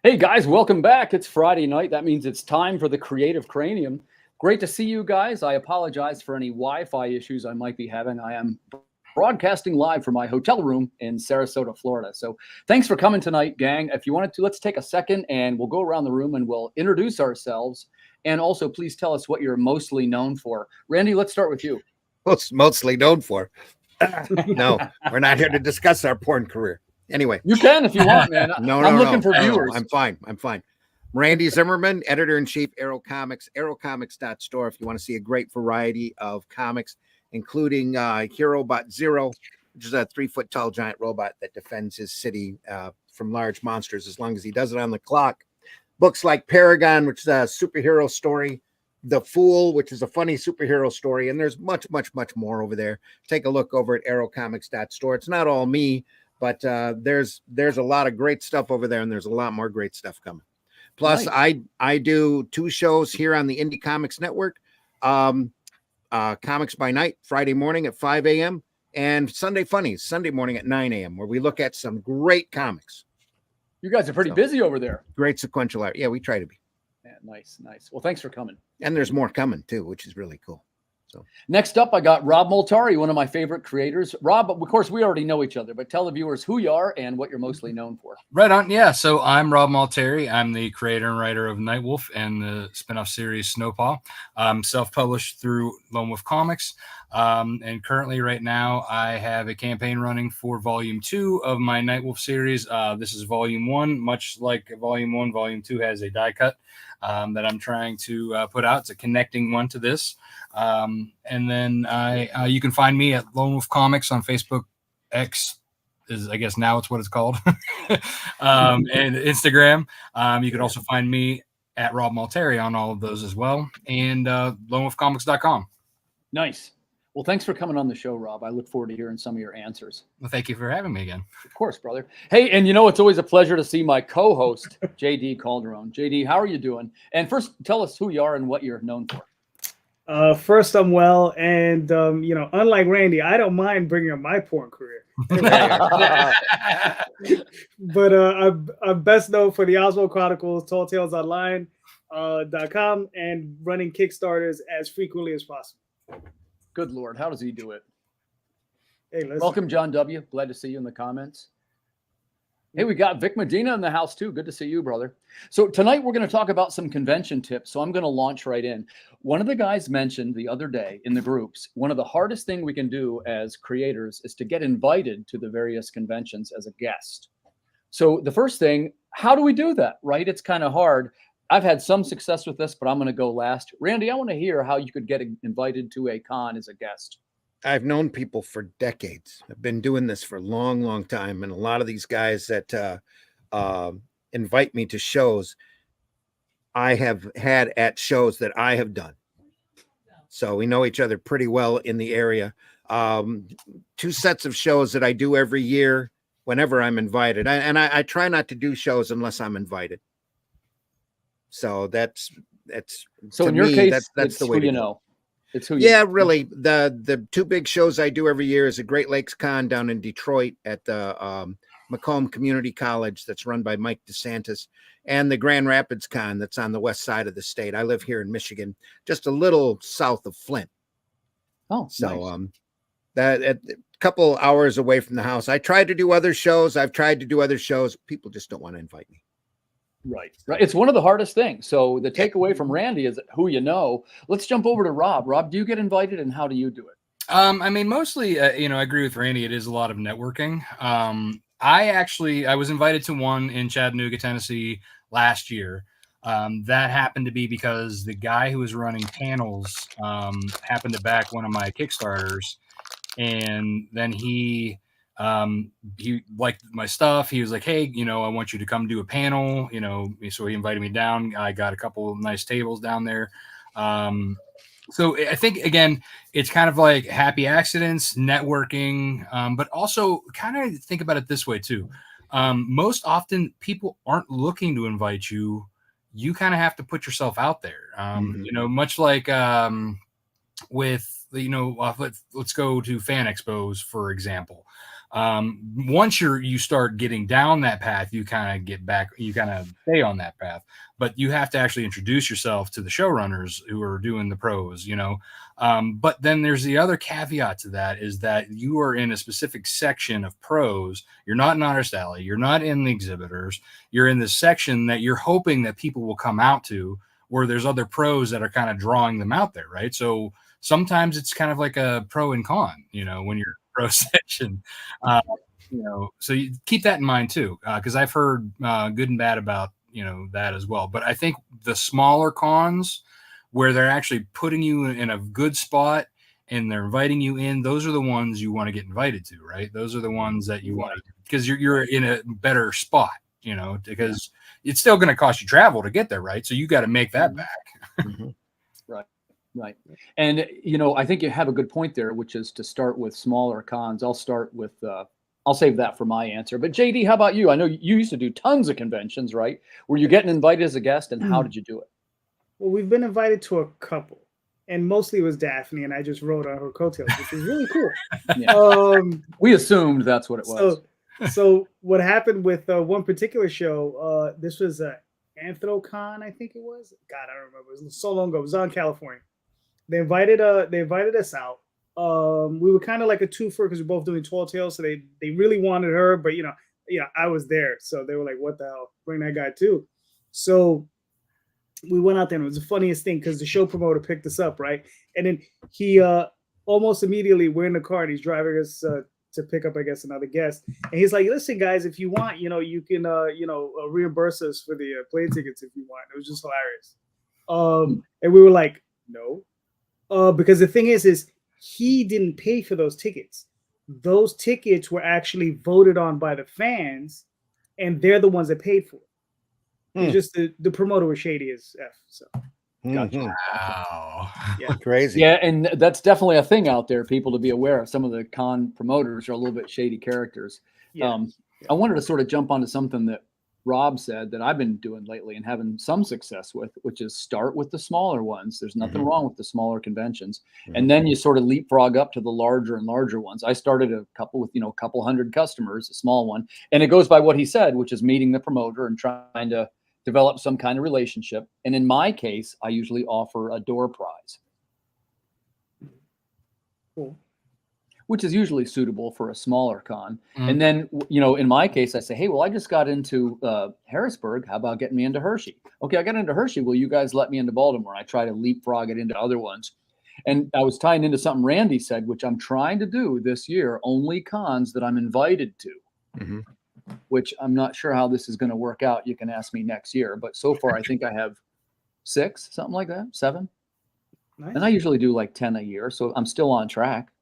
Hey guys, welcome back. It's Friday night. That means it's time for the Creative Cranium. Great to see you guys. I apologize for any Wi-Fi issues I might be having. I am broadcasting live from my hotel room in Sarasota, Florida. So thanks for coming tonight, gang. If you wanted to, let's take a second and we'll go around the room and we'll introduce ourselves. And also, please tell us what you're mostly known for. Randy, let's start with you. What's mostly known for? No, we're not here to discuss our porn career. Anyway, You can if you want, man. I'm looking for viewers. I'm fine. Randy Zimmerman, editor-in-chief, Arrow Comics, arrowcomics.store. If you want to see a great variety of comics, including Herobot Zero, which is a 3-foot tall giant robot that defends his city from large monsters as long as he does it on the clock. Books like Paragon, which is a superhero story, The Fool, which is a funny superhero story, and there's much more over there. Take a look over at arrowcomics.store. It's not all me, but there's a lot of great stuff over there, and there's a lot more great stuff coming. Plus, nice. I do 2 shows here on the Indie Comics Network, Comics by Night, Friday morning at 5 a.m., and Sunday Funnies, Sunday morning at 9 a.m., where we look at some great comics. You guys are pretty busy over there. Great sequential art. Yeah, we try to be. Yeah, nice. Well, thanks for coming. And there's more coming, too, which is really cool. So next up, I got Rob Moltari, one of my favorite creators. Rob, of course, we already know each other, but tell the viewers who you are and what you're mostly known for. Right on. Yeah. So I'm Rob Moltari. I'm the creator and writer of Nightwolf and the spinoff series Snowpaw. I'm self-published through Lone Wolf Comics. And currently right now I have a campaign running for volume 2 of my Nightwolf series. This is volume 1, much like volume 1, volume 2 has a die cut that I'm trying to put out. It's a connecting one to this. And then you can find me at Lone Wolf Comics on Facebook. X is, I guess now it's what it's called. And Instagram. You can also find me at Rob Moltari on all of those as well. And lonewolfcomics.com. Nice. Well, thanks for coming on the show, Rob. I look forward to hearing some of your answers. Well, thank you for having me again. Of course, brother. Hey, and it's always a pleasure to see my co-host, JD Calderon. JD, how are you doing? And first, tell us who you are and what you're known for. First, I'm well. And, unlike Randy, I don't mind bringing up my porn career. But I'm best known for the Oswald Chronicles, Tall Tales Online, .com, and running Kickstarters as frequently as possible. Good Lord, how does he do it? Hey, listen. Welcome, John W. Glad to see you in the comments. Hey, we got Vic Medina in the house too. Good to see you, brother. So tonight we're going to talk about some convention tips. So I'm going to launch right in. One of the guys mentioned the other day in the groups, one of the hardest things we can do as creators is to get invited to the various conventions as a guest. So the first thing, how do we do that, right? It's kind of hard. I've had some success with this, but I'm going to go last. Randy, I want to hear how you could get invited to a con as a guest. I've known people for decades. I've been doing this for a long time. And a lot of these guys that invite me to shows, I have had at shows that I have done. So we know each other pretty well in the area. 2 sets of shows that I do every year whenever I'm invited. I try not to do shows unless I'm invited. So that's so in your case, that's the way to know. It's who you know. Really. The 2 big shows I do every year is a Great Lakes Con down in Detroit at the Macomb Community College that's run by Mike DeSantis, and the Grand Rapids Con that's on the west side of the state. I live here in Michigan, just a little south of Flint. Oh, so nice. That a couple hours away from the house. I tried to do other shows. I've tried to do other shows. People just don't want to invite me. Right. It's one of the hardest things. So the takeaway from Randy is who you know. Let's jump over to Rob. Rob, do you get invited and how do you do it? Mostly, I agree with Randy. It is a lot of networking. I was invited to one in Chattanooga, Tennessee last year. That happened to be because the guy who was running panels happened to back one of my Kickstarters. And then he liked my stuff. He was like, hey, I want you to come do a panel, so he invited me down. I got a couple of nice tables down there. So I think, again, it's kind of like happy accidents, networking, but also kind of think about it this way too. Most often people aren't looking to invite you. You kind of have to put yourself out there. Much like with let's go to fan expos, for example. Once you start getting down that path, you kind of stay on that path, but you have to actually introduce yourself to the showrunners who are doing the pros, but then there's the other caveat to that, is that you are in a specific section of pros. You're not in Artist Alley. You're not in the exhibitors. You're in the section that you're hoping that people will come out to, where there's other pros that are kind of drawing them out there. Right. So sometimes it's kind of like a pro and con, when you're pro section, so you keep that in mind too, because I've heard good and bad about that as well. But I think the smaller cons, where they're actually putting you in a good spot and they're inviting you in, those are the ones you want to get invited to, right? Those are the ones that you want, because you're in a better spot, because it's still going to cost you travel to get there, right? So you got to make that back. Right. And, I think you have a good point there, which is to start with smaller cons. I'll start with, I'll save that for my answer. But JD, how about you? I know you used to do tons of conventions, right? Were you getting invited as a guest, and how did you do it? Well, we've been invited to a couple, and mostly it was Daphne, and I just rode on her coattails, which was really cool. Yeah. We assumed that's what it was. So what happened with one particular show, this was Anthrocon, I think it was. God, I don't remember. It was so long ago. It was on California. They invited us out. We were kind of like a twofer because we're both doing Tall Tales, so they really wanted her, but I was there, so they were like, "What the hell? Bring that guy too." So we went out there, and it was the funniest thing because the show promoter picked us up, right? And then he almost immediately, we're in the car, and he's driving us to pick up, I guess, another guest. And he's like, "Listen, guys, if you want, you can reimburse us for the plane tickets if you want." It was just hilarious. And we were like, "No." Because the thing is he didn't pay for those tickets. Those tickets were actually voted on by the fans, and they're the ones that paid for it. It's just the promoter was shady as F. So, gotcha. Wow. Yeah, crazy. Yeah, and that's definitely a thing out there. People to be aware of. Some of the con promoters are a little bit shady characters. Yeah. I wanted to sort of jump onto something that Rob said that I've been doing lately and having some success with, which is start with the smaller ones. There's nothing wrong with the smaller conventions. And then you sort of leapfrog up to the larger and larger ones. I started a couple with, a couple hundred customers, a small one. And it goes by what he said, which is meeting the promoter and trying to develop some kind of relationship. And in my case, I usually offer a door prize. Cool. Which is usually suitable for a smaller con. And then, in my case, I say, hey, well, I just got into Harrisburg. How about getting me into Hershey? Okay, I got into Hershey. Will you guys let me into Baltimore? I try to leapfrog it into other ones. And I was tying into something Randy said, which I'm trying to do this year, only cons that I'm invited to, which I'm not sure how this is going to work out. You can ask me next year. But so far, I think I have 6, something like that, 7. Nice. And I usually do like 10 a year. So I'm still on track.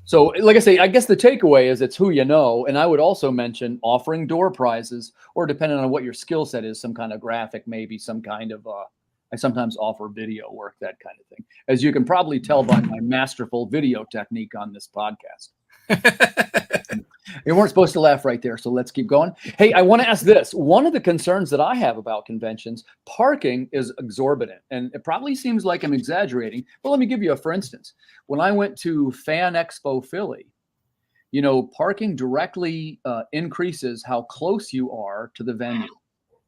So, like I say, I guess the takeaway is it's who you know. And I would also mention offering door prizes, or depending on what your skill set is, some kind of graphic, maybe some kind of, I sometimes offer video work, that kind of thing. As you can probably tell by my masterful video technique on this podcast. You weren't supposed to laugh right there, so let's keep going. Hey, I want to ask this. One of the concerns that I have about conventions, parking is exorbitant, and it probably seems like I'm exaggerating, but let me give you a for instance. When I went to Fan Expo Philly, parking directly increases how close you are to the venue,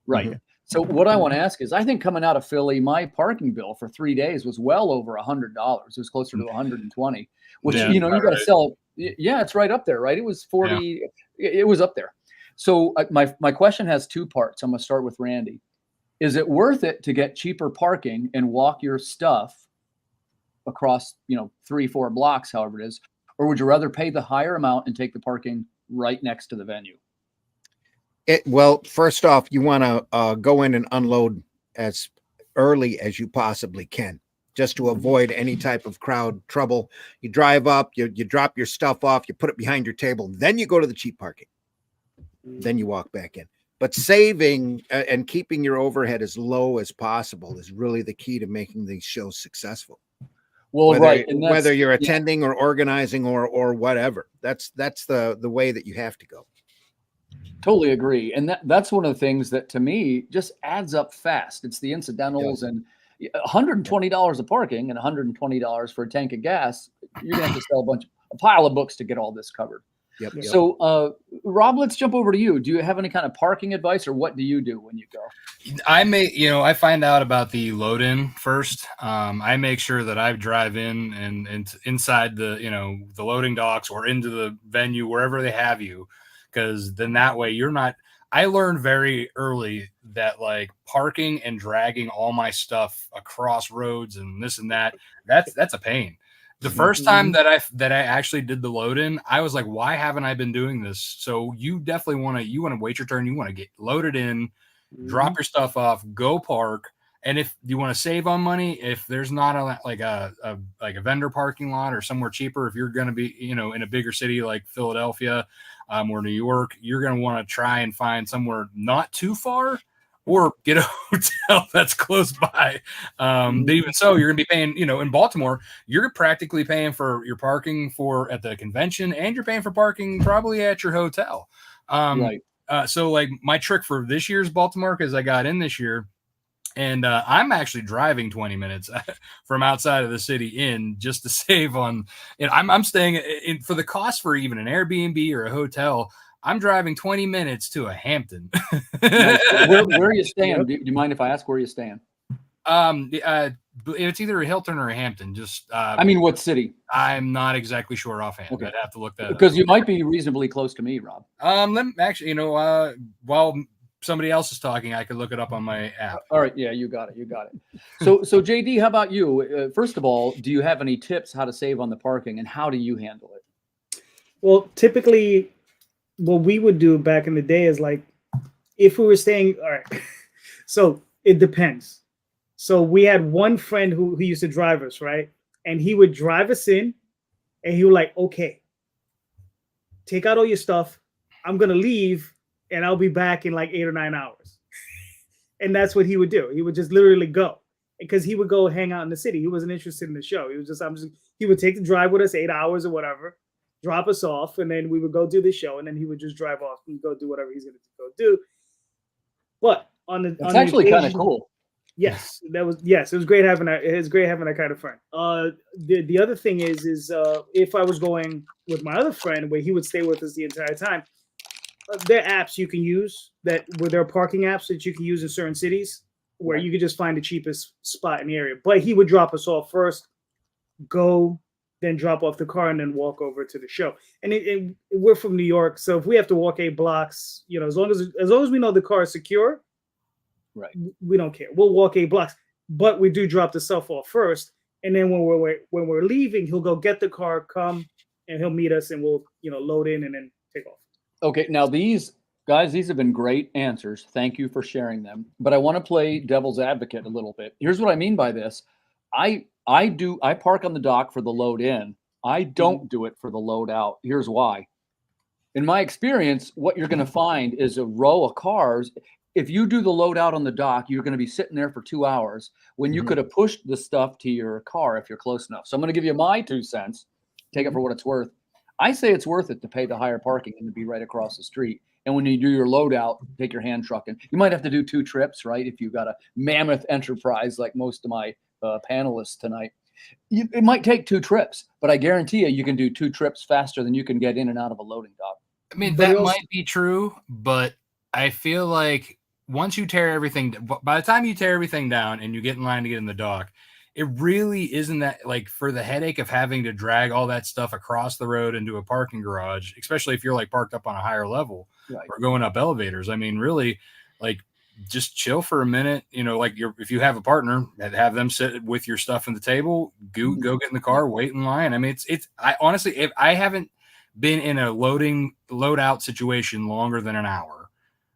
right? So what I want to ask is, I think coming out of Philly, my parking bill for 3 days was well over $100. It was closer to 120, which, you got to sell it. Yeah, it's right up there, right? It was 40. Yeah. It was up there. So my question has 2 parts. I'm going to start with Randy. Is it worth it to get cheaper parking and walk your stuff across, 3-4 blocks, however it is? Or would you rather pay the higher amount and take the parking right next to the venue? Well, first off, you want to go in and unload as early as you possibly can, just to avoid any type of crowd trouble. You drive up, you drop your stuff off, you put it behind your table, then you go to the cheap parking. Then you walk back in. But saving and keeping your overhead as low as possible is really the key to making these shows successful. Well, whether you're attending or organizing or whatever, that's the way that you have to go. Totally agree. And that's one of the things that to me just adds up fast. It's the incidentals. And $120 of parking and $120 for a tank of gas. You're gonna have to sell a pile of books to get all this covered. Yep. So, Rob, let's jump over to you. Do you have any kind of parking advice, or what do you do when you go? I find out about the load in first. I make sure that I drive in and inside the loading docks or into the venue, wherever they have you. Because then that way you're not, I learned very early that like parking and dragging all my stuff across roads and this and that's a pain. The first time that I actually did the load in, I was like, why haven't I been doing this? So you definitely want to wait your turn. You want to get loaded in, drop your stuff off, go park. And if you want to save on money, if there's not a vendor parking lot or somewhere cheaper, if you're going to be, in a bigger city like Philadelphia or New York, you're going to want to try and find somewhere not too far or get a hotel that's close by. But even so, you're going to be paying, in Baltimore, you're practically paying for your parking at the convention, and you're paying for parking probably at your hotel. Right. So like my trick for this year's Baltimore, because I got in this year, and I'm actually driving 20 minutes from outside of the city in just to save on. I'm staying in for the cost for even an Airbnb or a hotel. I'm driving 20 minutes to a Hampton. Nice. Where are you staying? Do you mind if I ask where you're staying? It's either a Hilton or a Hampton. Just I mean, what city? I'm not exactly sure offhand. Okay. I'd have to look that up. Because you might be reasonably close to me, Rob. Let me actually, while somebody else is talking, I could look it up on my app. All right. Yeah, you got it. So JD, how about you? First of all, do you have any tips how to save on the parking, and how do you handle it? Well, typically, what we would do back in the day is like, if we were staying, all right. So it depends. So we had one friend who used to drive us, right? And he would drive us in, and he was like, okay, take out all your stuff. I'm going to leave, and I'll be back in like 8 or 9 hours. And that's what he would do. He would just literally go, because he would go hang out in the city. He wasn't interested in the show. He was just, he would take the drive with us 8 hours or whatever, drop us off, and then we would go do the show, and then he would just drive off and go do whatever he's going to go do. But it's actually kind of cool. Yes, it was great having that. It's great having that kind of friend. The other thing is if I was going with my other friend where he would stay with us the entire time, there are apps you can use there are parking apps that you can use in certain cities where you could just find the cheapest spot in the area. But he would drop us off first, go, then drop off the car, and then walk over to the show. And we're from New York, so if we have to walk 8 blocks, as long as we know the car is secure, right, we don't care. We'll walk 8 blocks, but we do drop the stuff off first, and then when we're leaving, he'll go get the car, come, and he'll meet us, and we'll load in and then take off. Okay, now these have been great answers. Thank you for sharing them. But I want to play devil's advocate a little bit. Here's what I mean by this. I park on the dock for the load in. I don't do it for the load out. Here's why. In my experience, what you're going to find is a row of cars. If you do the load out on the dock, you're going to be sitting there for 2 hours when you could have pushed the stuff to your car if you're close enough. So I'm going to give you my 2 cents. Take it for what it's worth. I say it's worth it to pay the higher parking and to be right across the street. And when you do your load out, take your hand truck in. You might have to do 2 trips, right? If you've got a mammoth enterprise like most of my panelists tonight, it might take 2 trips, but I guarantee you can do 2 trips faster than you can get in and out of a loading dock. I mean, that might be true, but I feel like once you tear everything, by the time you tear everything down and you get in line to get in the dock, it really isn't that, like, for the headache of having to drag all that stuff across the road into a parking garage, especially if you're like parked up on a higher level or going up elevators. I mean, really, like, just chill for a minute, like if you have a partner, have them sit with your stuff on the table, go get in the car, wait in line. I mean, I honestly, if I haven't been in a load out situation longer than an hour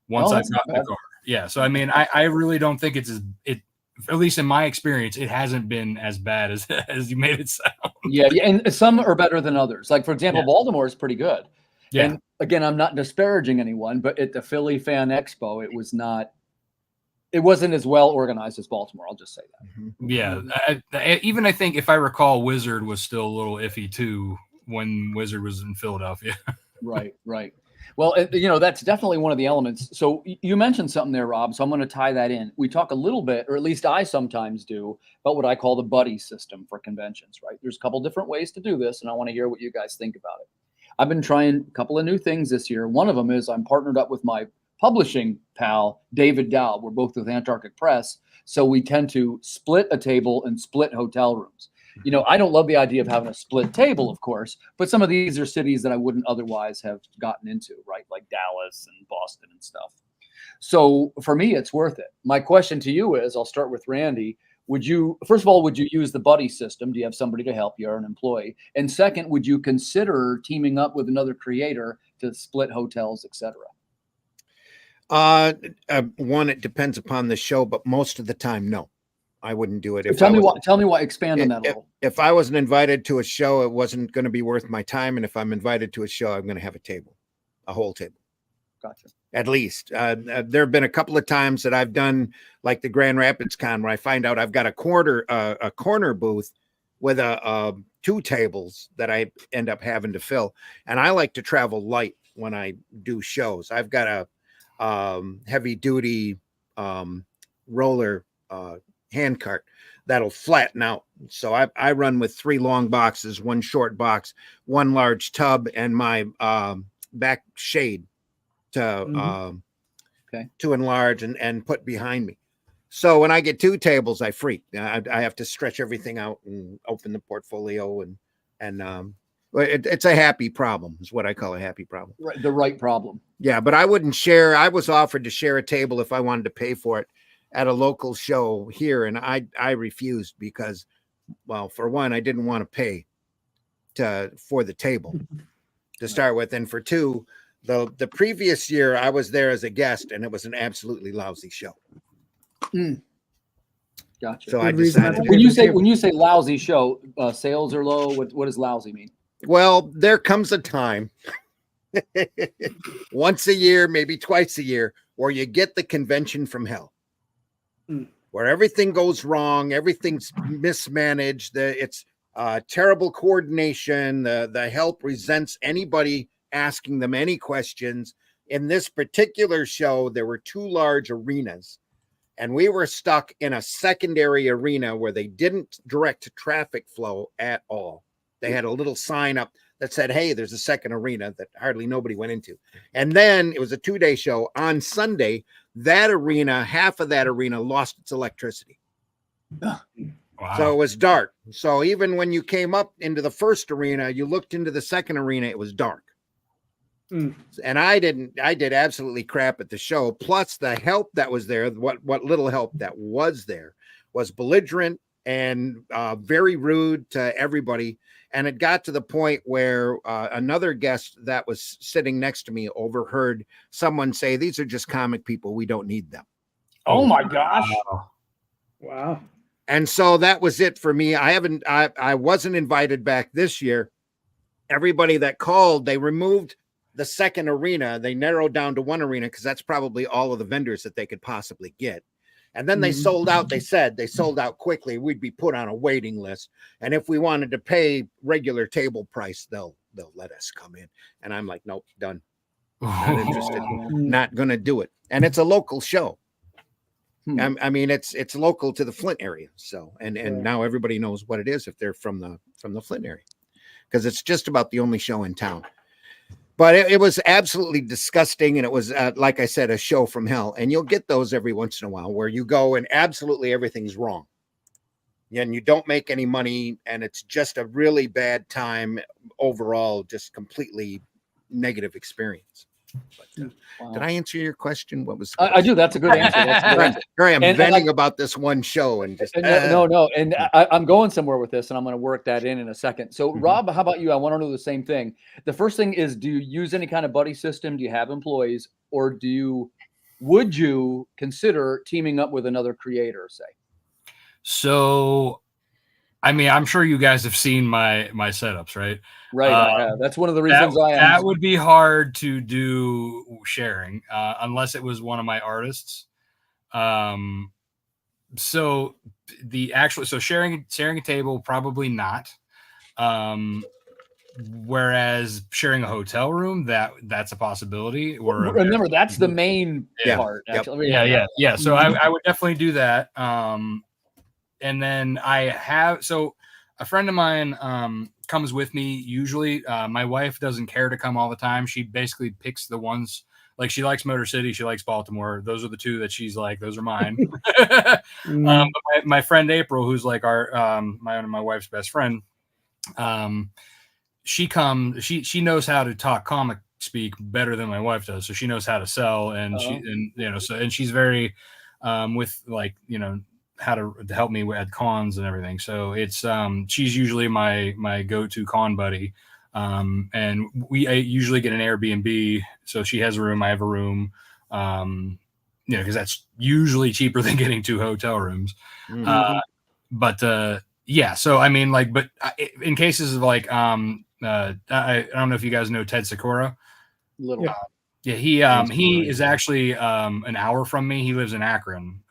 once I've got the car. Yeah. So, I mean, I really don't think at least in my experience, it hasn't been as bad as you made it sound. Yeah. And some are better than others. Like, for example, Baltimore is pretty good. Yeah. And again, I'm not disparaging anyone, but at the Philly Fan Expo, it wasn't as well organized as Baltimore. I'll just say that. Yeah. I think if I recall, Wizard was still a little iffy too when Wizard was in Philadelphia. Right. Well, that's definitely one of the elements. So you mentioned something there, Rob. So I'm going to tie that in. We talk a little bit, or at least I sometimes do, about what I call the buddy system for conventions, right? There's a couple different ways to do this, and I want to hear what you guys think about it. I've been trying a couple of new things this year. One of them is I'm partnered up with my publishing pal, David Dow. We're both with Antarctic Press. So we tend to split a table and split hotel rooms. I don't love the idea of having a split table, of course, but some of these are cities that I wouldn't otherwise have gotten into, right? Like Dallas and Boston and stuff. So for me, it's worth it. My question to you is, I'll start with Randy. First of all, would you use the buddy system? Do you have somebody to help you or an employee? And second, would you consider teaming up with another creator to split hotels, etc.? One, it depends upon the show, but most of the time, no. I wouldn't do it. Tell me why. Expand on that a little. If I wasn't invited to a show, it wasn't going to be worth my time. And if I'm invited to a show, I'm going to have a whole table. Gotcha. At least. There have been a couple of times that I've done like the Grand Rapids Con where I find out I've got a corner booth with two tables that I end up having to fill. And I like to travel light when I do shows. I've got a heavy duty roller hand cart that'll flatten out. So I run with 3 long boxes, 1 short box, 1 large tub, and my back shade to enlarge and put behind me. So when I get 2 tables, I freak. I have to stretch everything out and open the portfolio and it's a happy problem is what I call a happy problem. Right, the right problem. Yeah, but I wouldn't share. I was offered to share a table if I wanted to pay for it at a local show here, and I refused because, well, for one, I didn't want to pay for the table to start with, and for two, the previous year I was there as a guest, and it was an absolutely lousy show. Gotcha. So I decided when you say lousy show, sales are low. What does lousy mean? Well, there comes a time once a year, maybe twice a year, where you get the convention from hell. Where everything goes wrong, everything's mismanaged, it's terrible coordination, the help resents anybody asking them any questions. In this particular show, there were 2 large arenas, and we were stuck in a secondary arena where they didn't direct traffic flow at all. They had a little sign up that said, hey, there's a second arena that hardly nobody went into. And then it was a 2-day show. On Sunday, that arena, half of that arena lost its electricity. Wow. So it was dark. So even when you came up into the first arena, you looked into the second arena, it was dark. And I did absolutely crap at the show. Plus the help that was there, what little help that was there was belligerent and very rude to everybody. And it got to the point where another guest that was sitting next to me overheard someone say, these are just comic people. We don't need them. Oh my gosh. Wow. And so that was it for me. I wasn't invited back this year. Everybody that called, they removed the second arena. They narrowed down to 1 arena because that's probably all of the vendors that they could possibly get. And then they sold out. They said they sold out quickly. We'd be put on a waiting list. And if we wanted to pay regular table price, they'll let us come in. And I'm like, nope, done. Not interested. Not going to do it. And it's a local show. I mean, it's local to the Flint area. So, and now everybody knows what it is if they're from the Flint area, because it's just about the only show in town. But it was absolutely disgusting. And it was, like I said, a show from hell. And you'll get those every once in a while where you go and absolutely everything's wrong. And you don't make any money. And it's just a really bad time overall, just completely negative experience. But, Wow. Did I answer your question? What was I do. That's a good answer. That's a good answer. Sorry, I'm venting about this one show and just no. And I'm going somewhere with this, and I'm going to work that in a second. So, Rob, how about you? I want to know the same thing. The first thing is, do you use any kind of buddy system? Do you have employees, or would you consider teaming up with another creator, say? So, I mean, I'm sure you guys have seen my setups, right? Right. I have. That's one of the reasons that would be hard to do sharing, unless it was one of my artists. So sharing a table, probably not. Whereas sharing a hotel room, that's a possibility. Or Remember, that's the main Yeah. part. Yep. Actually. Yeah. So I would definitely do that. And then so a friend of mine comes with me usually. My wife doesn't care to come all the time. She basically picks the ones, like she likes Motor City, she likes Baltimore. Those are the two that she's like, those are mine. But my friend April, who's like my wife's best friend, she knows how to talk comic speak better than my wife does. So she knows how to sell, and she's very with like, how to help me at cons and everything. So it's she's usually my go-to con buddy. And I usually get an Airbnb. So she has a room, I have a room. Because that's usually cheaper than getting 2 hotel rooms. Yeah. So I mean, like, but in cases of like, I don't know if you guys know Ted Sikora. Little. Yeah, he is actually an hour from me. He lives in Akron.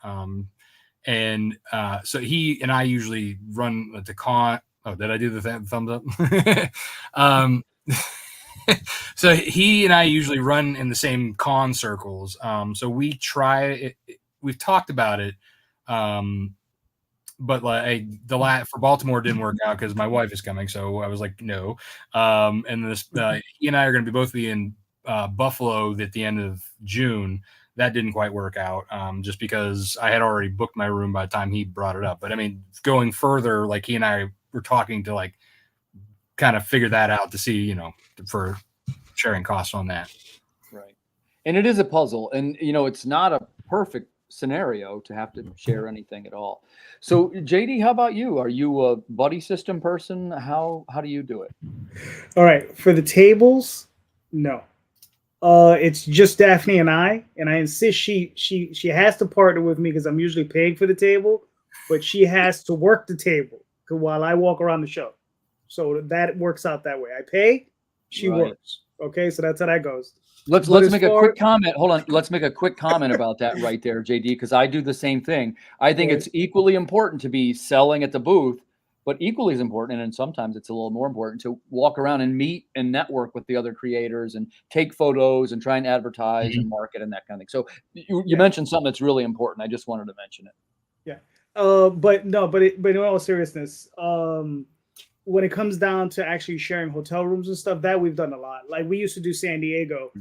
And so he and I usually run the con. Oh, did I do the thumbs up? So he and I usually run in the same con circles. So we try it. We've talked about it. But like for Baltimore didn't work out because my wife is coming. So I was like, no. And this he and I are going to both be in Buffalo at the end of June. That didn't quite work out, just because I had already booked my room by the time he brought it up. But I mean, going further, like he and I were talking to like kind of figure that out to see, for sharing costs on that. Right. And it is a puzzle, and it's not a perfect scenario to have to share anything at all. So JD, how about you? Are you a buddy system person? How do you do it? All right, for the tables, no. It's just Daphne and I insist she has to partner with me because I'm usually paying for the table, but she has to work the table while I walk around the show. So that works out that way. I pay, she works. Okay, so that's how that goes. Let's make a quick comment. Hold on. Let's make a quick comment about that right there, JD, because I do the same thing. I think it's equally important to be selling at the booth, but equally as important, and sometimes it's a little more important, to walk around and meet and network with the other creators and take photos and try and advertise and market and that kind of thing. So you mentioned something that's really important. I just wanted to mention it. Yeah. But in all seriousness, when it comes down to actually sharing hotel rooms and stuff, that we've done a lot. Like we used to do San Diego,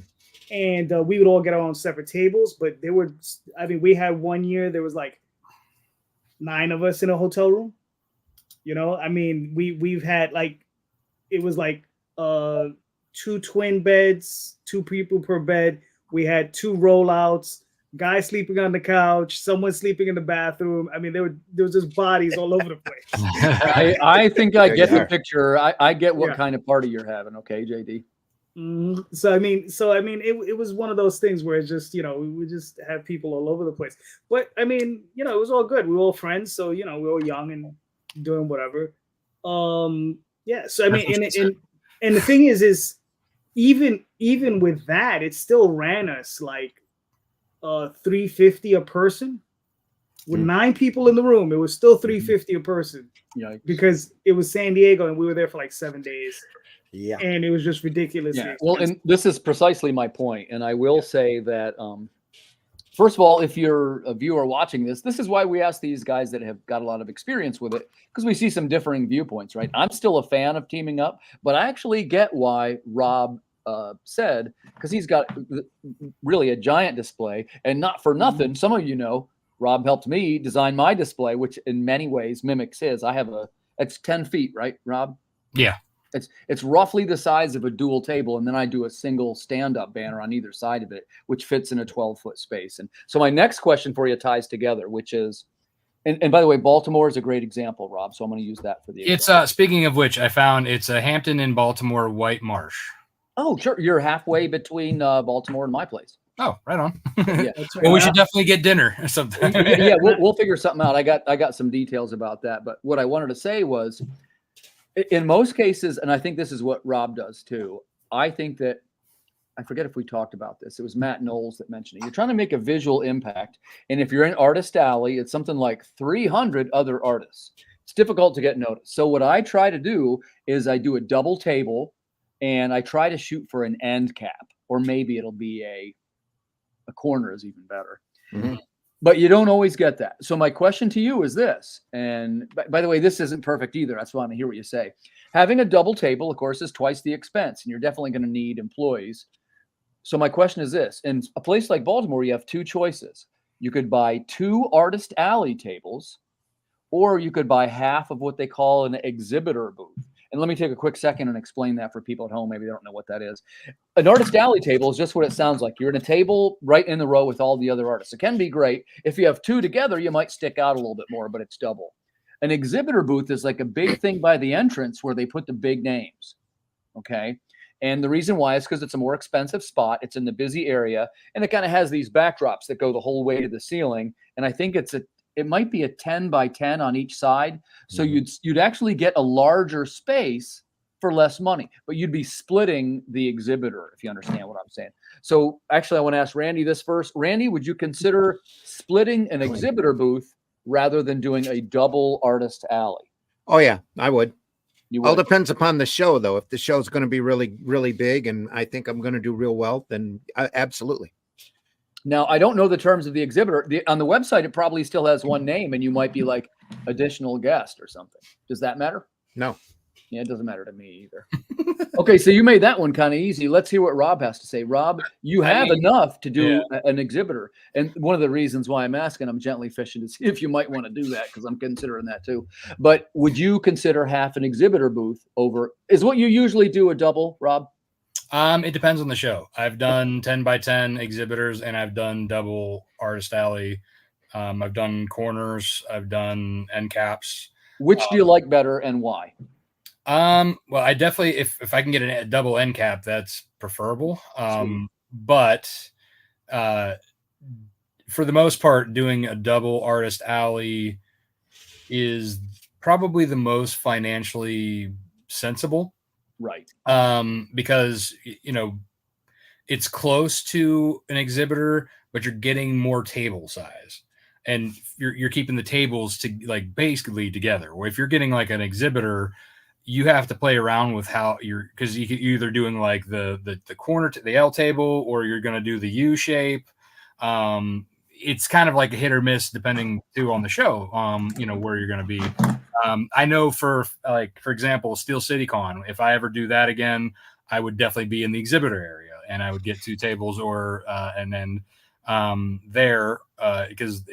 and we would all get our own separate tables. But we had one year there was like 9 of us in a hotel room. We've had like, it was like 2 twin beds, 2 people per bed. We had 2 rollouts. Guy sleeping on the couch, someone sleeping in the bathroom. I mean, there was just bodies all over the place. I think I get the picture. I get what kind of party you're having. Okay, JD. So it was one of those things where it's just, we would just have people all over the place. But I mean, it was all good. We were all friends, so we were all young and doing whatever. Yeah. So I mean, and the thing is even with that, it still ran us like $350 a person. With 9 people in the room, it was still $350 a person. Yeah, because it was San Diego and we were there for like 7 days. Yeah, and it was just ridiculous. Yeah. Well, and this is precisely my point. And I will say that first of all, if you're a viewer watching this is why we ask these guys that have got a lot of experience with it, because we see some differing viewpoints, right? I'm still a fan of teaming up, but I actually get why Rob said, because he's got really a giant display, and not for nothing. Some of Rob helped me design my display, which in many ways mimics his. It's 10 feet, right, Rob? Yeah. It's roughly the size of a dual table, and then I do a single stand-up banner on either side of it, which fits in a 12-foot space. And so my next question for you ties together, which is, and by the way, Baltimore is a great example, Rob. So I'm going to use that for the example. It's speaking of which, I found it's a Hampton in Baltimore, White Marsh. Oh, sure. You're halfway between Baltimore and my place. Oh, right on. Yeah. Well, we should definitely get dinner or something. Yeah, we'll figure something out. I got some details about that. But what I wanted to say was, in most cases, and I think this is what Rob does too, I think that, I forget if we talked about this. It was Matt Knowles that mentioned it. You're trying to make a visual impact. And if you're in Artist Alley, it's something like 300 other artists. It's difficult to get noticed. So what I try to do is I do a double table and I try to shoot for an end cap, or maybe it'll be a corner is even better. Mhm. But you don't always get that. So my question to you is this, and by the way, this isn't perfect either. That's why I want to hear what you say. Having a double table, of course, is twice the expense, and you're definitely going to need employees. So my question is this: in a place like Baltimore, you have two choices. You could buy 2 artist alley tables, or you could buy half of what they call an exhibitor booth. And let me take a quick second and explain that for people at home. Maybe they don't know what that is. An artist alley table is just what it sounds like. You're in a table right in the row with all the other artists. It can be great. If you have 2 together, you might stick out a little bit more, but it's double. An exhibitor booth is like a big thing by the entrance where they put the big names. Okay. And the reason why is because it's a more expensive spot. It's in the busy area, and it kind of has these backdrops that go the whole way to the ceiling. And I think it might be a 10 by 10 on each side. So you'd actually get a larger space for less money, but you'd be splitting the exhibitor, if you understand what I'm saying. So actually, I want to ask Randy this first. Randy, would you consider splitting an exhibitor booth rather than doing a double artist alley? Oh yeah, I would. You All would. depends upon the show, though. If the show's going to be really, really big, and I think I'm going to do real well, then absolutely. Now, I don't know the terms of the exhibitor. On the website, it probably still has one name, and you might be like additional guest or something. Does that matter? No. Yeah, it doesn't matter to me either. Okay, so you made that one kind of easy. Let's hear what Rob has to say. Rob, you have enough to do an exhibitor. And one of the reasons why I'm asking, I'm gently fishing to see if you might want to do that, because I'm considering that too. But would you consider half an exhibitor booth over, is what you usually do a double, Rob? It depends on the show. I've done 10 by 10 exhibitors, and I've done double artist alley. I've done corners. I've done end caps. Which do you like better and why? Well, I definitely, if I can get a double end cap, that's preferable. But for the most part, doing a double artist alley is probably the most financially sensible. Right. Because, you know, it's close to an exhibitor, but you're getting more table size, and you're keeping the tables to like basically together. Or if you're getting like an exhibitor, you have to play around with how because you're either doing like the corner to the L table, or you're going to do the U shape. It's kind of like a hit or miss depending too on the show, you know, where you're going to be. I know for example, Steel City Con, if I ever do that again, I would definitely be in the exhibitor area, and I would get 2 tables or and then there because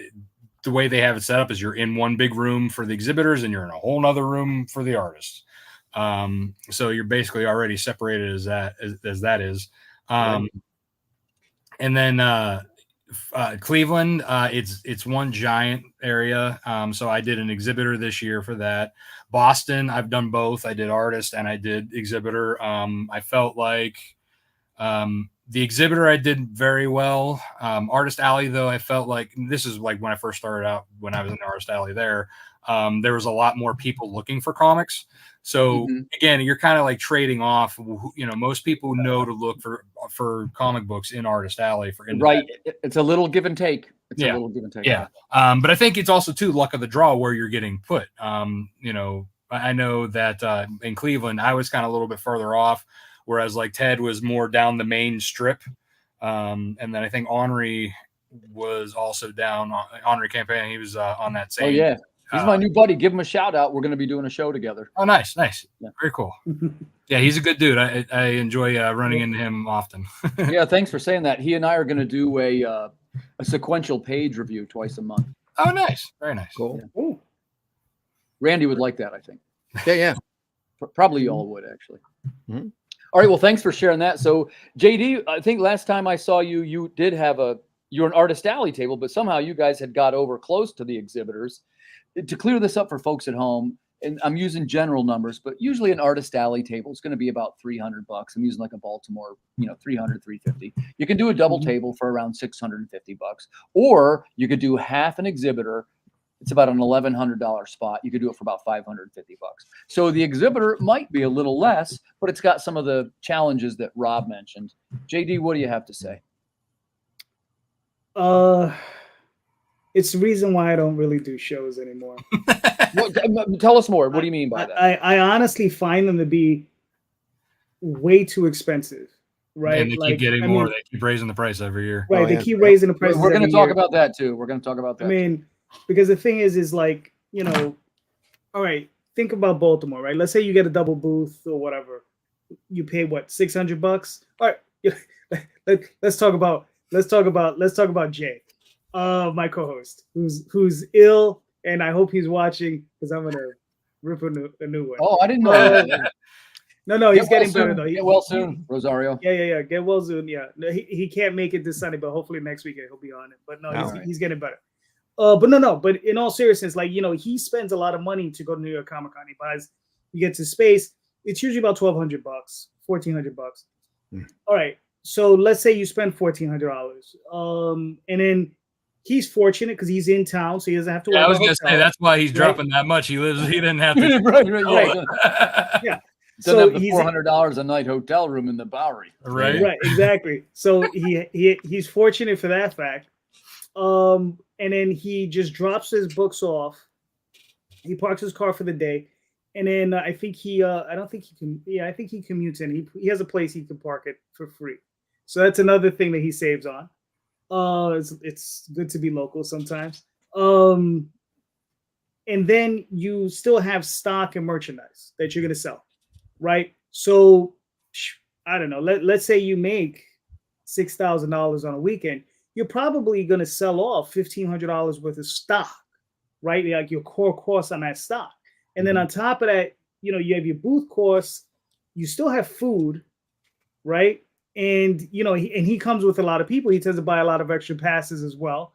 the way they have it set up is you're in one big room for the exhibitors and you're in a whole nother room for the artists. So you're basically already separated as that is. And then Cleveland, it's one giant area. So I did an exhibitor this year for that. Boston, I've done both. I did artist and I did exhibitor. I felt like the exhibitor I did very well. Artist alley, though, I felt like this is like when I first started out, when I was in Artist alley there was a lot more people looking for comics. So again, you're kind of like trading off. You know, most people know to look for comic books in Artist alley for right. It's a little give and take. It's a little give and take. Yeah. But I think it's also too luck of the draw where you're getting put. You know, I know that in Cleveland, I was kind of a little bit further off, whereas like Ted was more down the main strip. And then I think Henri was also down. Henri Campaign, he was on that same. Oh yeah. He's my new buddy. Give him a shout out. We're going to be doing a show together. Oh, nice. Yeah. Very cool. Yeah, he's a good dude. I enjoy running into him often. Yeah, thanks for saying that. He and I are going to do a sequential page review twice a month. Oh, nice. Very nice. Cool. Yeah. Randy would like that, I think. Yeah. Probably you all would, actually. All right, well, thanks for sharing that. So, JD, I think last time I saw you, you did have you're an Artist alley table, but somehow you guys had got over close to the exhibitors. To clear this up for folks at home, and I'm using general numbers, but usually an Artist alley table is going to be about $300. I'm using like a Baltimore, you know, 300, 350. You can do a double table for around $650, or you could do half an exhibitor. It's about an $1,100 spot. You could do it for about $550. So the exhibitor might be a little less, but it's got some of the challenges that Rob mentioned. JD, what do you have to say? It's the reason why I don't really do shows anymore. Tell us more. What do you mean by that? I honestly find them to be way too expensive, right? And they keep getting more. They keep raising the price every year. Right. Oh, they yeah. keep raising the prices. We're going to every talk year. about that too. We're going to talk about that. I mean, because the thing is like, you know, all right, think about Baltimore, right? Let's say you get a double booth or whatever. You pay what, $600? All right. Let's talk about Jay, my co-host, who's ill, and I hope he's watching because I'm gonna rip a new one. Oh, I didn't know. No, he's getting better though. Get well soon, Rosario. Yeah. Get well soon. Yeah, no, he can't make it this Sunday, but hopefully next weekend he'll be on it. But no, he's getting better. But in all seriousness, like, you know, he spends a lot of money to go to New York Comic Con. He buys, he gets his space. It's usually about $1,200, $1,400. All right. So let's say you spend $1,400. And then he's fortunate because he's in town, so he doesn't have to. Yeah, I was gonna say that's why he's dropping that much. He didn't have to. right. Yeah. So he's $400 a night hotel room in the Bowery. Right, exactly. So he's fortunate for that fact. And then he just drops his books off. He parks his car for the day, and then I think he commutes in. He has a place he can park it for free. So that's another thing that he saves on. It's good to be local sometimes. And then you still have stock and merchandise that you're gonna sell, right? So I don't know. Let's say you make $6,000 on a weekend. You're probably going to sell off $1,500 worth of stock, right? Like your core cost on that stock. And then on top of that, you know, you have your booth costs, you still have food, right? And, you know, he comes with a lot of people. He tends to buy a lot of extra passes as well.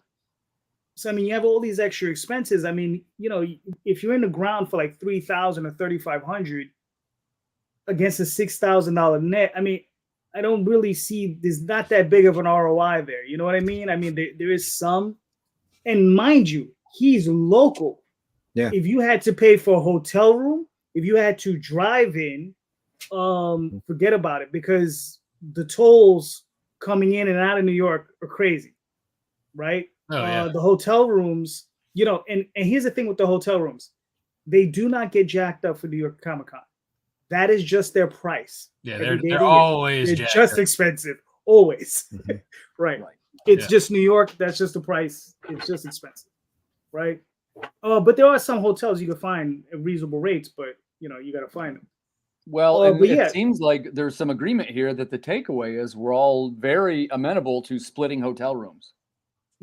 So, I mean, you have all these extra expenses. I mean, you know, if you're in the ground for like $3,000 or $3,500 against a $6,000 net, I mean, I don't really see, there's not that big of an ROI there. You know what I mean? I mean, there is some, and mind you, he's local. Yeah. If you had to pay for a hotel room, if you had to drive in, forget about it, because the tolls coming in and out of New York are crazy, right? Oh, yeah. The hotel rooms, you know, and here's the thing with the hotel rooms. They do not get jacked up for New York Comic Con. That is just their price. Yeah, they're always just expensive, always. Right. It's just New York. That's just the price. It's just expensive, right? But there are some hotels you can find at reasonable rates, but you know you got to find them. Well, it seems like there's some agreement here that the takeaway is we're all very amenable to splitting hotel rooms.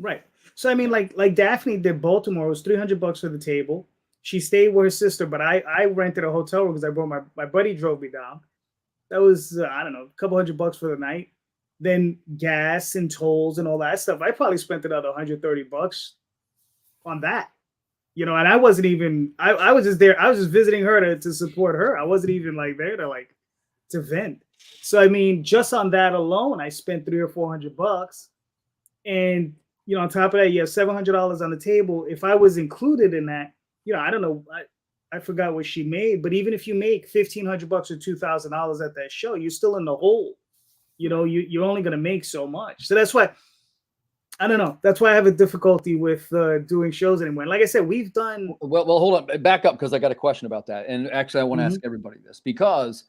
Right. So I mean, like Daphne did Baltimore. It was $300 for the table. She stayed with her sister, but I rented a hotel room because I brought my buddy drove me down. That was I don't know, a couple $100 for the night. Then gas and tolls and all that stuff. I probably spent another $130 on that. You know, and I wasn't even I was just there. I was just visiting her to support her. I wasn't even like there to vent. So I mean, just on that alone, I spent $300 or $400. And you know, on top of that, you have $700 on the table. If I was included in that, you know, I don't know. I forgot what she made, but even if you make $1,500 or $2,000 at that show, you're still in the hole. You know, you're only going to make so much. So that's why, I don't know. That's why I have a difficulty with doing shows anymore. And like I said, we've done. Well, hold on, back up because I got a question about that. And actually, I want to ask everybody this because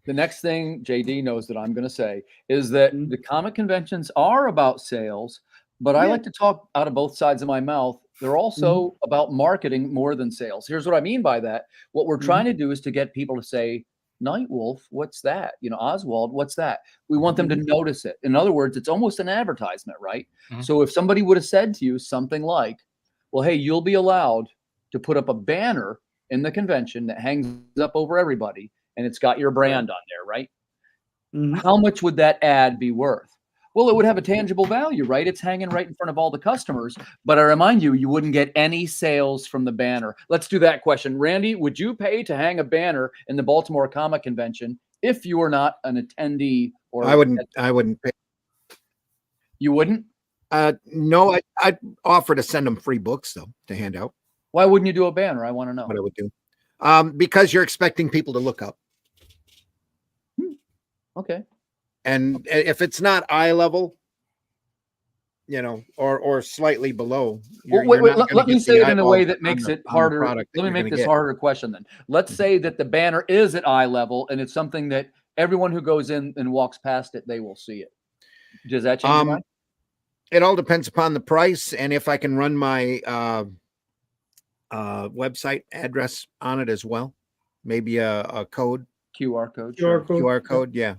the next thing JD knows that I'm going to say is that the comic conventions are about sales, but I like to talk out of both sides of my mouth. They're also about marketing more than sales. Here's what I mean by that. What we're trying to do is to get people to say, Nightwolf, what's that? You know, Oswald, what's that? We want them to notice it. In other words, it's almost an advertisement, right? So if somebody would have said to you something like, well, hey, you'll be allowed to put up a banner in the convention that hangs up over everybody, and it's got your brand on there, right? How much would that ad be worth? Well, it would have a tangible value, right? It's hanging right in front of all the customers. But I remind you, you wouldn't get any sales from the banner. Let's do that question. Randy, would you pay to hang a banner in the Baltimore Comic Convention if you were not an attendee? Or I wouldn't pay. You wouldn't? No, I'd offer to send them free books, though, to hand out. Why wouldn't you do a banner? I want to know. What I would do. Because you're expecting people to look up. Okay. And if it's not eye level, you know, or slightly below. Well, wait, not gonna let me get say the it in a way eyeballs that makes it on the harder. product that Let me you're make gonna this get. harder question then. Let's say that the banner is at eye level and it's something that everyone who goes in and walks past it, they will see it. Does that change your mind? It all depends upon the price and if I can run my website address on it as well. Maybe a code, QR code. QR code. QR code, yeah.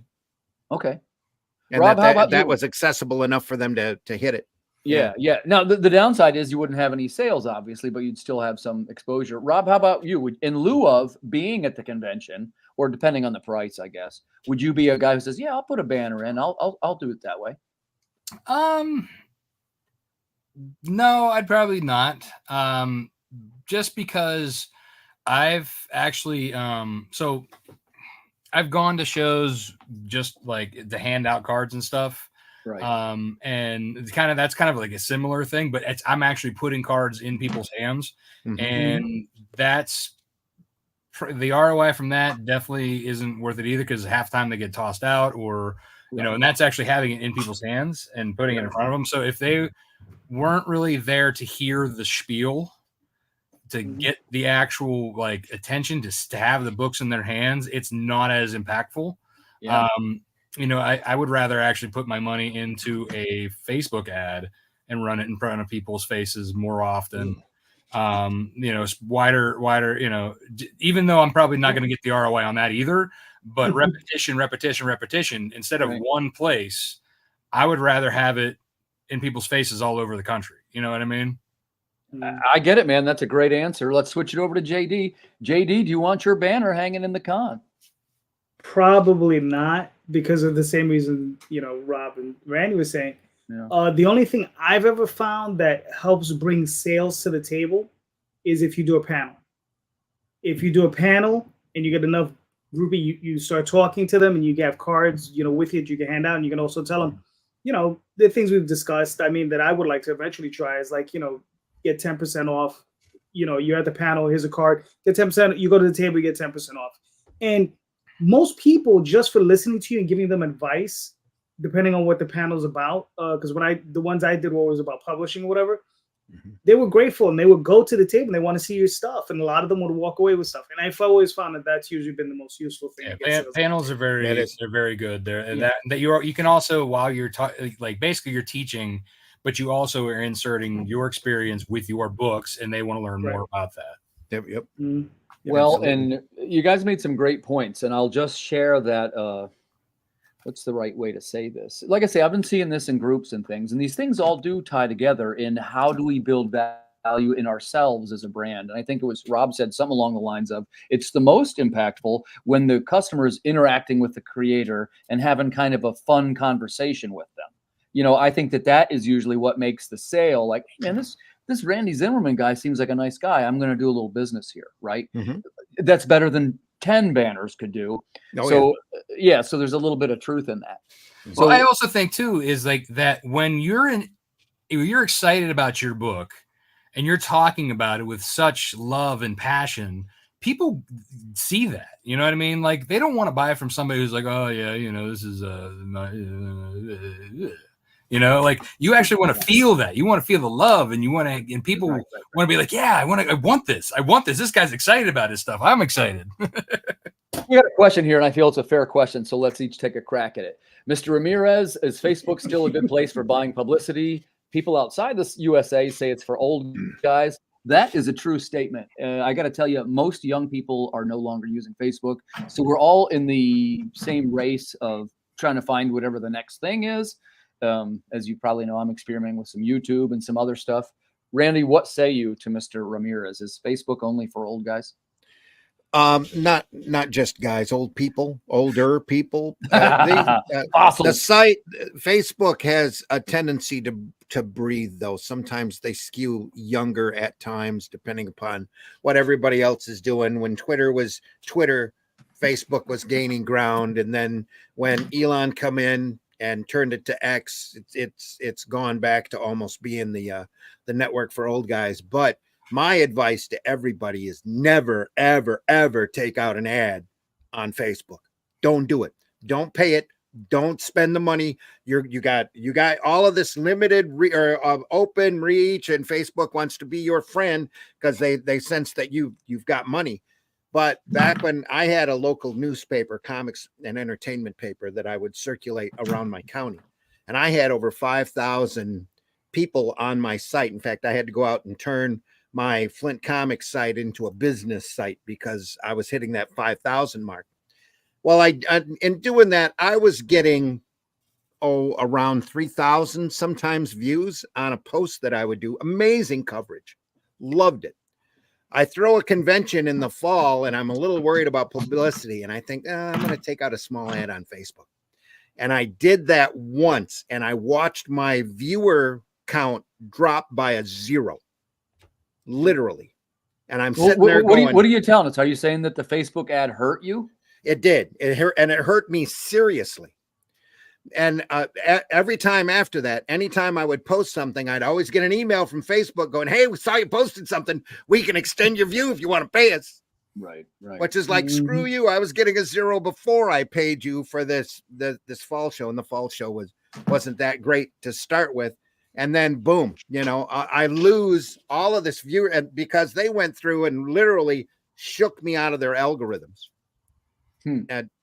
Okay. And Rob, how about that you? was accessible enough for them to hit it. Yeah. Now, the downside is you wouldn't have any sales, obviously, but you'd still have some exposure. Rob, how about you? In lieu of being at the convention, or depending on the price, I guess, would you be a guy who says, "Yeah, I'll put a banner in. I'll do it that way"? No, I'd probably not. Just because I've actually so I've gone to shows just like to hand out cards and stuff. Right. And it's that's kind of like a similar thing, but I'm actually putting cards in people's hands, and that's the ROI from that definitely isn't worth it either, because half the time they get tossed out, or you know, and that's actually having it in people's hands and putting it in front of them. So if they weren't really there to hear the spiel, to get the actual like attention, to have the books in their hands, it's not as impactful. Yeah. You know, I would rather actually put my money into a Facebook ad and run it in front of people's faces more often. You know, wider, you know, even though I'm probably not going to get the ROI on that either, but repetition, instead of one place, I would rather have it in people's faces all over the country. You know what I mean? I get it, man. That's a great answer. Let's switch it over to JD. JD, do you want your banner hanging in the con? Probably not, because of the same reason, you know, Rob and Randy was saying. Yeah. The only thing I've ever found that helps bring sales to the table is if you do a panel. If you do a panel and you get enough groupie, you start talking to them and you have cards, you know, with you that you can hand out, and you can also tell them, you know, the things we've discussed. I mean, that I would like to eventually try is like, you know, get 10% off. You know, you're at the panel, here's a card, get 10%. You go to the table, you get 10% off. And most people, just for listening to you and giving them advice, depending on what the panel's about, because the ones I did was about publishing or whatever, they were grateful and they would go to the table and they want to see your stuff, and a lot of them would walk away with stuff. And I've always found that that's usually been the most useful thing. Yeah, panels are they're very good. That you can also, while you're like basically you're teaching, but you also are inserting your experience with your books, and they want to learn more about that. Yep. Mm-hmm. Well, absolutely. And you guys made some great points, and I'll just share that. What's the right way to say this? Like I say, I've been seeing this in groups and things, and these things all do tie together in how do we build value in ourselves as a brand. And I think it was Rob said something along the lines of, it's the most impactful when the customer is interacting with the creator and having kind of a fun conversation with them. You know, I think that is usually what makes the sale. Like, man, this Randy Zimmerman guy seems like a nice guy. I'm going to do a little business here, right? That's better than 10 banners could do. So there's a little bit of truth in that. So I also think too is like that when you're excited about your book and you're talking about it with such love and passion, people see that. You know what I mean? Like, they don't want to buy it from somebody who's like, oh yeah, you know, this is you know, like, you actually want to feel that. You want to feel the love, and you want to, and people want to be like, yeah, I want this. This guy's excited about his stuff. I'm excited. We got a question here, and I feel it's a fair question, so let's each take a crack at it. Mr. Ramirez, is Facebook still a good place for buying publicity? People outside the USA say it's for old guys. That is a true statement. I got to tell you, most young people are no longer using Facebook, so we're all in the same race of trying to find whatever the next thing is. As you probably know, I'm experimenting with some YouTube and some other stuff. Randy, what say you to Mr. Ramirez? Is Facebook only for old guys? Not just guys, older people. The site Facebook has a tendency to breathe, though. Sometimes they skew younger at times, depending upon what everybody else is doing. When Twitter was Twitter, Facebook was gaining ground, and then when Elon come in and turned it to X, it's gone back to almost being the network for old guys. But my advice to everybody is never, ever, ever take out an ad on Facebook. Don't do it. Don't pay it. Don't spend the money. You got all of this limited open reach, and Facebook wants to be your friend because they sense that you've got money. But back when I had a local newspaper, comics and entertainment paper that I would circulate around my county, and I had over 5,000 people on my site. In fact, I had to go out and turn my Flint Comics site into a business site because I was hitting that 5,000 mark. Well, in doing that, I was getting around 3,000 sometimes views on a post that I would do. Amazing coverage. Loved it. I throw a convention in the fall and I'm a little worried about publicity. And I think I'm going to take out a small ad on Facebook. And I did that once and I watched my viewer count drop by a 0, literally. And I'm sitting there going, what are you telling us? Are you saying that the Facebook ad hurt you? It did. It hurt me seriously. And every time after that, anytime I would post something, I'd always get an email from Facebook going, "Hey, we saw you posted something. We can extend your view if you want to pay us." Right. Which is like, screw you. I was getting a 0 before I paid you for this fall show, and the fall show wasn't that great to start with. And then boom, I lose all of this viewer because they went through and literally shook me out of their algorithms.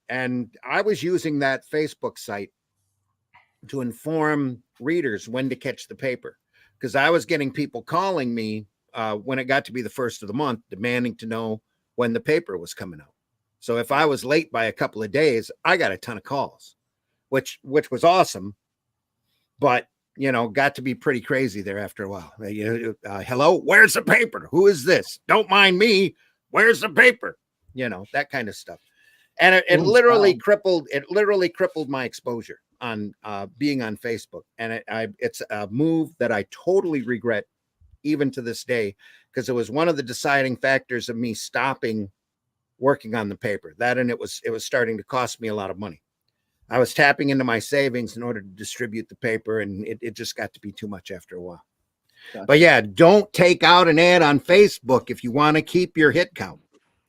And I was using that Facebook site to inform readers when to catch the paper, because I was getting people calling me when it got to be the first of the month, demanding to know when the paper was coming out. So if I was late by a couple of days, I got a ton of calls, which was awesome, but got to be pretty crazy there after a while. Hello, where's the paper? Who is this? Don't mind me. Where's the paper? That kind of stuff. And it literally crippled my exposure on being on Facebook. And it's a move that I totally regret even to this day, because it was one of the deciding factors of me stopping working on the paper. That, and it was starting to cost me a lot of money. I was tapping into my savings in order to distribute the paper, and it just got to be too much after a while. Gotcha. But yeah, don't take out an ad on Facebook if you want to keep your hit count.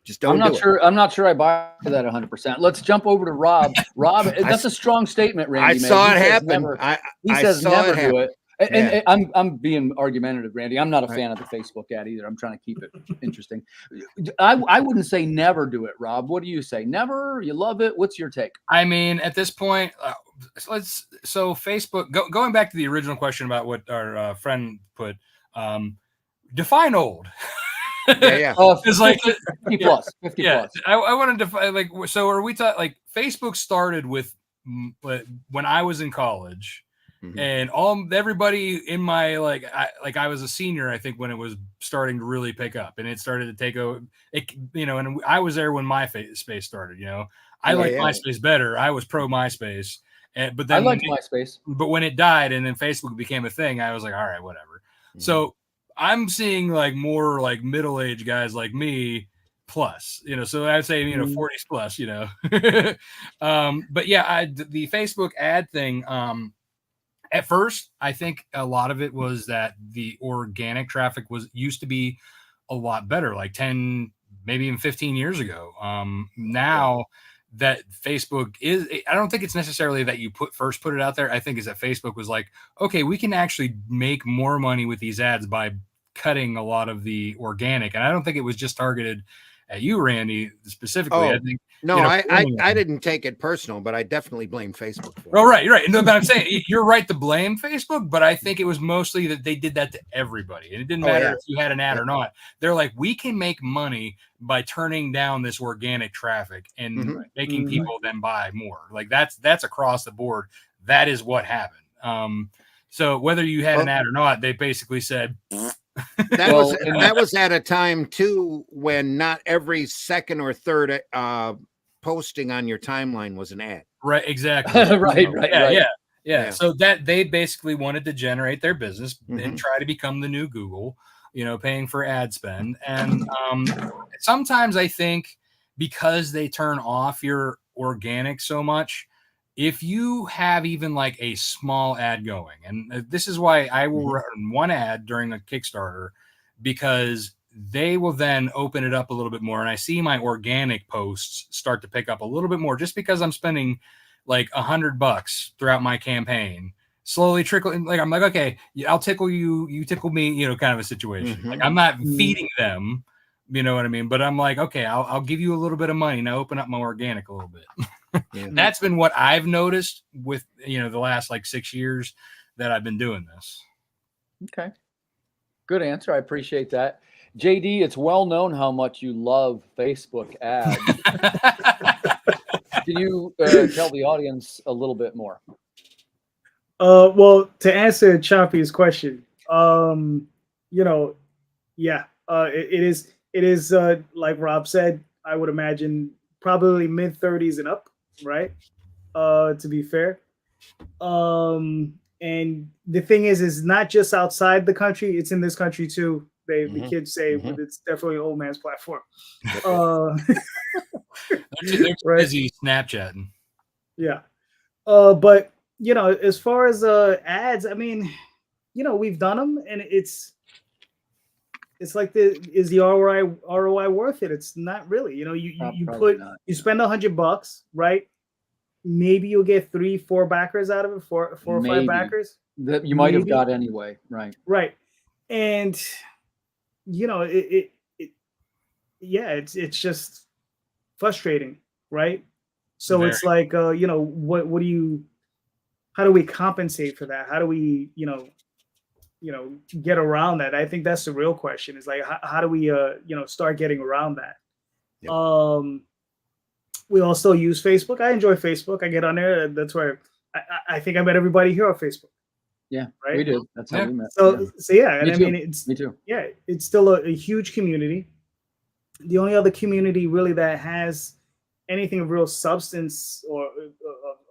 Just don't. I'm not sure I buy that 100%. Let's jump over to Rob. Rob, that's a strong statement, Randy. I saw it happen. He says never do it. And I'm being argumentative, Randy. I'm not a fan of the Facebook ad either. I'm trying to keep it interesting. I wouldn't say never do it, Rob. What do you say? Never? You love it? What's your take? I mean, at this point, so Facebook, going back to the original question about what our friend put, define old. Yeah. It's like 50 plus. I wanted to define, so are we talking Facebook started with when I was in college. Mm-hmm. And everybody in my I was a senior, I think, when it was starting to really pick up, and it started to take over. And I was there when MySpace started. I liked MySpace better. I was pro MySpace, but then I liked MySpace. But when it died and then Facebook became a thing, I was like, all right, whatever. Mm-hmm. So I'm seeing more middle-aged guys like me plus, so I'd say 40s plus, but yeah, the Facebook ad thing. At first, I think a lot of it was that the organic traffic used to be a lot better, like 10, maybe even 15 years ago. Now that Facebook I don't think it's necessarily that you put it out there. I think is that Facebook was like, okay, we can actually make more money with these ads by cutting a lot of the organic. And I don't think it was just targeted at you, Randy, specifically. I think I didn't take it personal, but I definitely blame Facebook for it. Oh, right. No, but I'm saying you're right to blame Facebook, but I think it was mostly that they did that to everybody. And it didn't matter if you had an ad or not. They're like, we can make money by turning down this organic traffic and making people then buy more. Like that's across the board. That is what happened. So whether you had an ad or not, they basically said that was at a time too when not every second or third posting on your timeline was an ad. Right, exactly. Right. Yeah. So that they basically wanted to generate their business and try to become the new Google, paying for ad spend. And sometimes I think because they turn off your organic so much, if you have even a small ad going, and this is why I will run one ad during a Kickstarter, because they will then open it up a little bit more. And I see my organic posts start to pick up a little bit more just because I'm spending like $100 throughout my campaign, slowly trickling. Like, I'm like, okay, I'll tickle you, you tickle me, you know, kind of a situation. Like, I'm not feeding them, you know what I mean? But I'm like, okay, I'll give you a little bit of money. Now open up my organic a little bit. That's been what I've noticed with, you know, the last like 6 years that I've been doing this. Okay. Good answer. I appreciate that. JD, it's well known how much you love Facebook ads. Can you tell the audience a little bit more? Well, to answer Choppy's question, you know, yeah, it is like Rob said, I would imagine probably mid-30s and up, right? To be fair. And the thing is not just outside the country, it's in this country too. The kids say it's definitely an old man's platform. They're Right. busy Snapchatting. Yeah. But you know, as far as ads, I mean, you know, we've done them, and it's like is the ROI worth it? It's not really. You know, you spend $100, right? Maybe you'll get 3-4 backers out of it, four or five backers that you might have got anyway, right? Right. And you know, it's just frustrating, right? So it's like, you know, how do we compensate for that? How do we, you know, get around that? I think that's the real question, is like, how do we, you know, start getting around that? Yep. We all still use Facebook. I enjoy Facebook. I get on there. That's where I think I met everybody here on Facebook. Yeah, right. We did. That's how we met. So yeah, and I mean, me too. Yeah, it's still a huge community. The only other community really that has anything of real substance or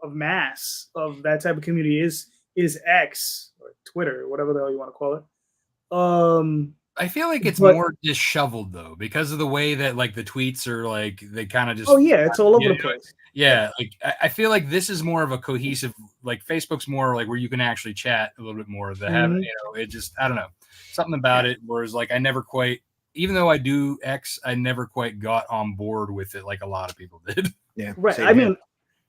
of mass of that type of community is X or Twitter, or whatever the hell you want to call it. I feel like it's more disheveled though, because of the way that like the tweets are like, they kind of just, it's all over the place. Yeah, like I feel like this is more of a cohesive, like Facebook's more like where you can actually chat a little bit more. You know, it just, I don't know, something about it. Whereas like I never quite, even though I do X, I never quite got on board with it like a lot of people did. Yeah, right. I mean,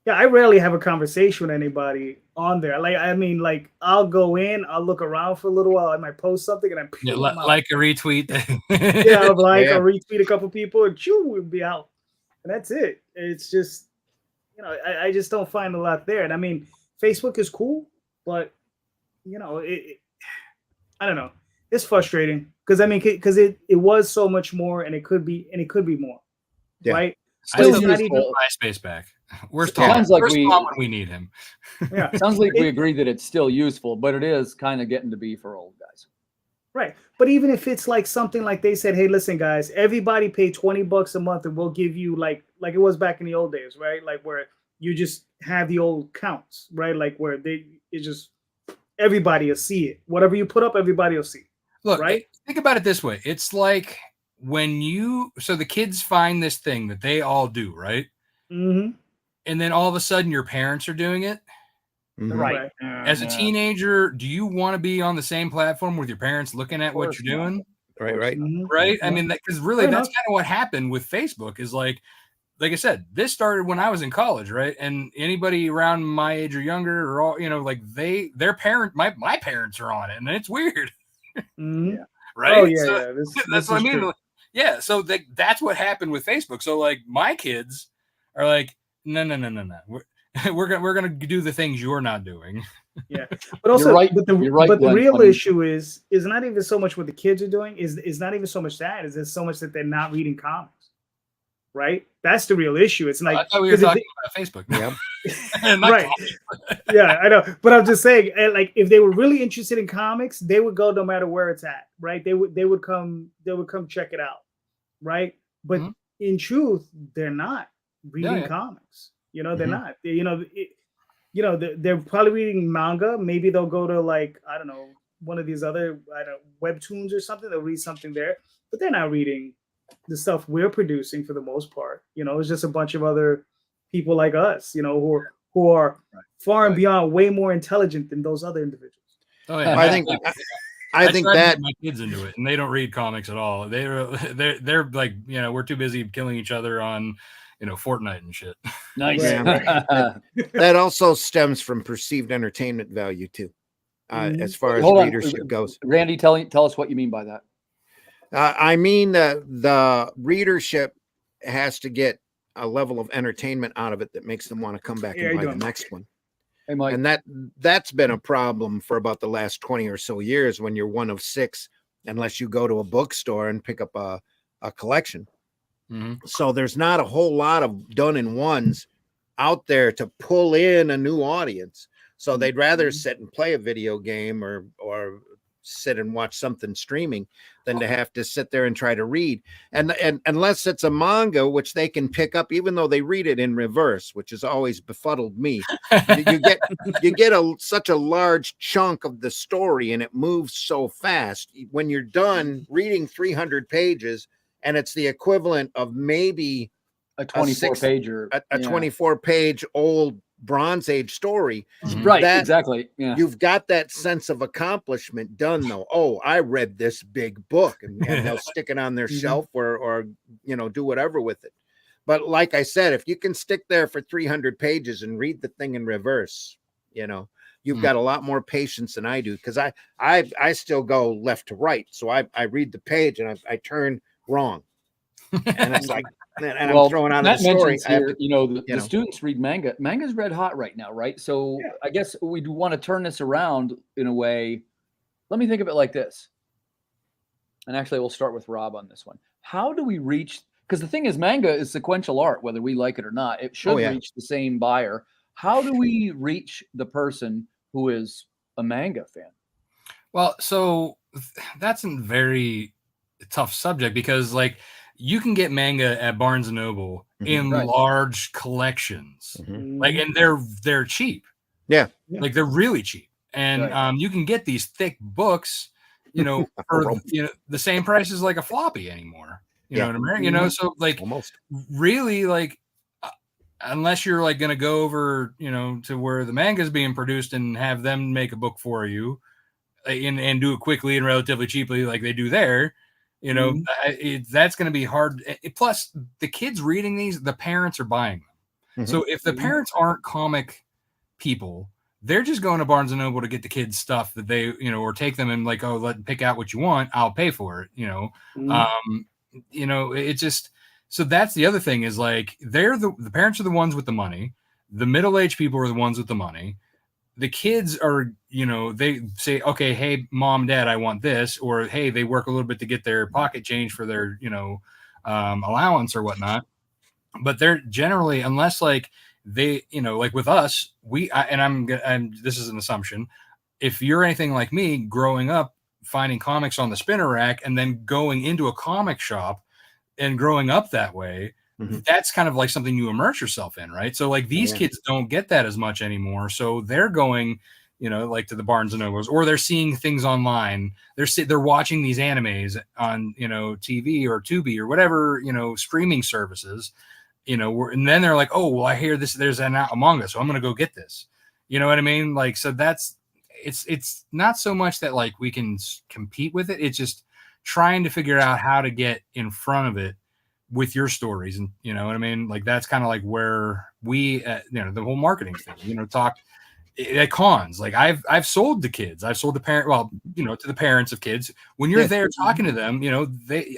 yeah, I rarely have a conversation with anybody on there. Like, I mean, like I'll go in, I'll look around for a little while, I might post something, and I like a retweet. I'll retweet a couple people, and we'll be out, and that's it. It's just, you know, I just don't find a lot there. And I mean, Facebook is cool, but you know, I don't know. It's frustrating because I mean, because it was so much more, and it could be more, right? Still need MySpace back. Where's Tom? Sounds like Tom when we need him? Yeah, sounds like we agree that it's still useful, but it is kind of getting to be for old guys. Right. But even if it's like something like they said, hey, listen, guys, everybody pay $20 a month and we'll give you like it was back in the old days, right? Like where you just have the old counts, right? Like where it's just everybody will see it. Whatever you put up, everybody will see. Look, right? Think about it this way. It's like when so the kids find this thing that they all do, right? Mm-hmm. And then all of a sudden your parents are doing it. Right. As a teenager, do you want to be on the same platform with your parents looking at what you're doing? Right. Right. I mean, because really that's kind of what happened with Facebook is like I said, this started when I was in college, right? And anybody around my age or younger or all, you know, like my parents are on it, and it's weird. Mm-hmm. Right. Oh yeah. So, that's what I mean. True. Yeah. So that's what happened with Facebook. So like my kids are like, no. We're gonna do the things you're not doing. Yeah, but also, but the real issue is not even so much what the kids are doing. Is not even so much that. Is there's so much that they're not reading comics, right? That's the real issue. It's like I thought we were talking about Facebook. Yeah, right. Yeah, I know. But I'm just saying, like, if they were really interested in comics, they would go no matter where it's at, right? They would come check it out, right? But in truth, they're not reading comics. You know, they're not. They're probably reading manga. Maybe they'll go to like, I don't know, one of these other webtoons or something. They'll read something there, but they're not reading the stuff we're producing for the most part. You know, it's just a bunch of other people like us, you know, who are far and beyond way more intelligent than those other individuals. Oh yeah, I think that my kids into it, and they don't read comics at all. They're like, you know, we're too busy killing each other on, Fortnite and shit. Nice. Yeah, that also stems from perceived entertainment value too, as far as Hold on. readership goes. Randy, tell us what you mean by that. I mean, the readership has to get a level of entertainment out of it that makes them want to come back and buy the next one. Hey, Mike. And that's been a problem for about the last 20 or so years when you're one of six, unless you go to a bookstore and pick up a collection. Mm-hmm. So there's not a whole lot of done in ones out there to pull in a new audience. So they'd rather sit and play a video game or sit and watch something streaming than to have to sit there and try to read. And unless it's a manga, which they can pick up, even though they read it in reverse, which has always befuddled me. you get such a large chunk of the story and it moves so fast. When you're done reading 300 pages and it's the equivalent of maybe a 24-pager, a 24-page old Bronze Age story. Right, exactly. Yeah. You've got that sense of accomplishment done though. Oh, I read this big book, and they'll stick it on their shelf or do whatever with it. But like I said, if you can stick there for 300 pages and read the thing in reverse, you've got a lot more patience than I do, because I still go left to right. So I read the page and I turn wrong. And it's like, and I'm throwing out a story. Here, the students read manga. Manga's red hot right now, right? So I guess we do want to turn this around in a way. Let me think of it like this. And actually, we'll start with Rob on this one. How do we reach? Because the thing is, manga is sequential art, whether we like it or not. It should reach the same buyer. How do we reach the person who is a manga fan? Well, so that's a very tough subject, because you can get manga at Barnes and Noble in large collections, and they're cheap. Yeah. Like they're really cheap. And you can get these thick books, for the same price as like a floppy anymore. In America, so almost really unless you're going to go over, to where the manga is being produced and have them make a book for you and do it quickly and relatively cheaply like they do there. That's going to be hard. Plus, the kids reading these, the parents are buying them. So if the parents aren't comic people, they're just going to Barnes and Noble to get the kids stuff that they, or take them and pick out what you want. I'll pay for it. It just, so that's the other thing is they're the parents are the ones with the money. The middle-aged people are the ones with the money. The kids are, they say, okay, hey, mom, dad, I want this. Or, hey, they work a little bit to get their pocket change for their, allowance or whatnot. But they're generally, unless they, with us, this is an assumption. If you're anything like me, growing up, finding comics on the spinner rack and then going into a comic shop and growing up that way, that's kind of something you immerse yourself in, right? So these kids don't get that as much anymore. So they're going, to the Barnes and Nobles, or they're seeing things online. They're watching these animes on, TV or Tubi or whatever, streaming services, and then they're like, oh, well, I hear there's a manga, so I'm going to go get this. You know what I mean? So that's, it's not so much that we can compete with it. It's just trying to figure out how to get in front of it with your stories. And you know what I mean? That's kind of where we, the whole marketing thing, talk at cons. I've sold to kids. I've sold to to the parents of kids. When you're there talking to them,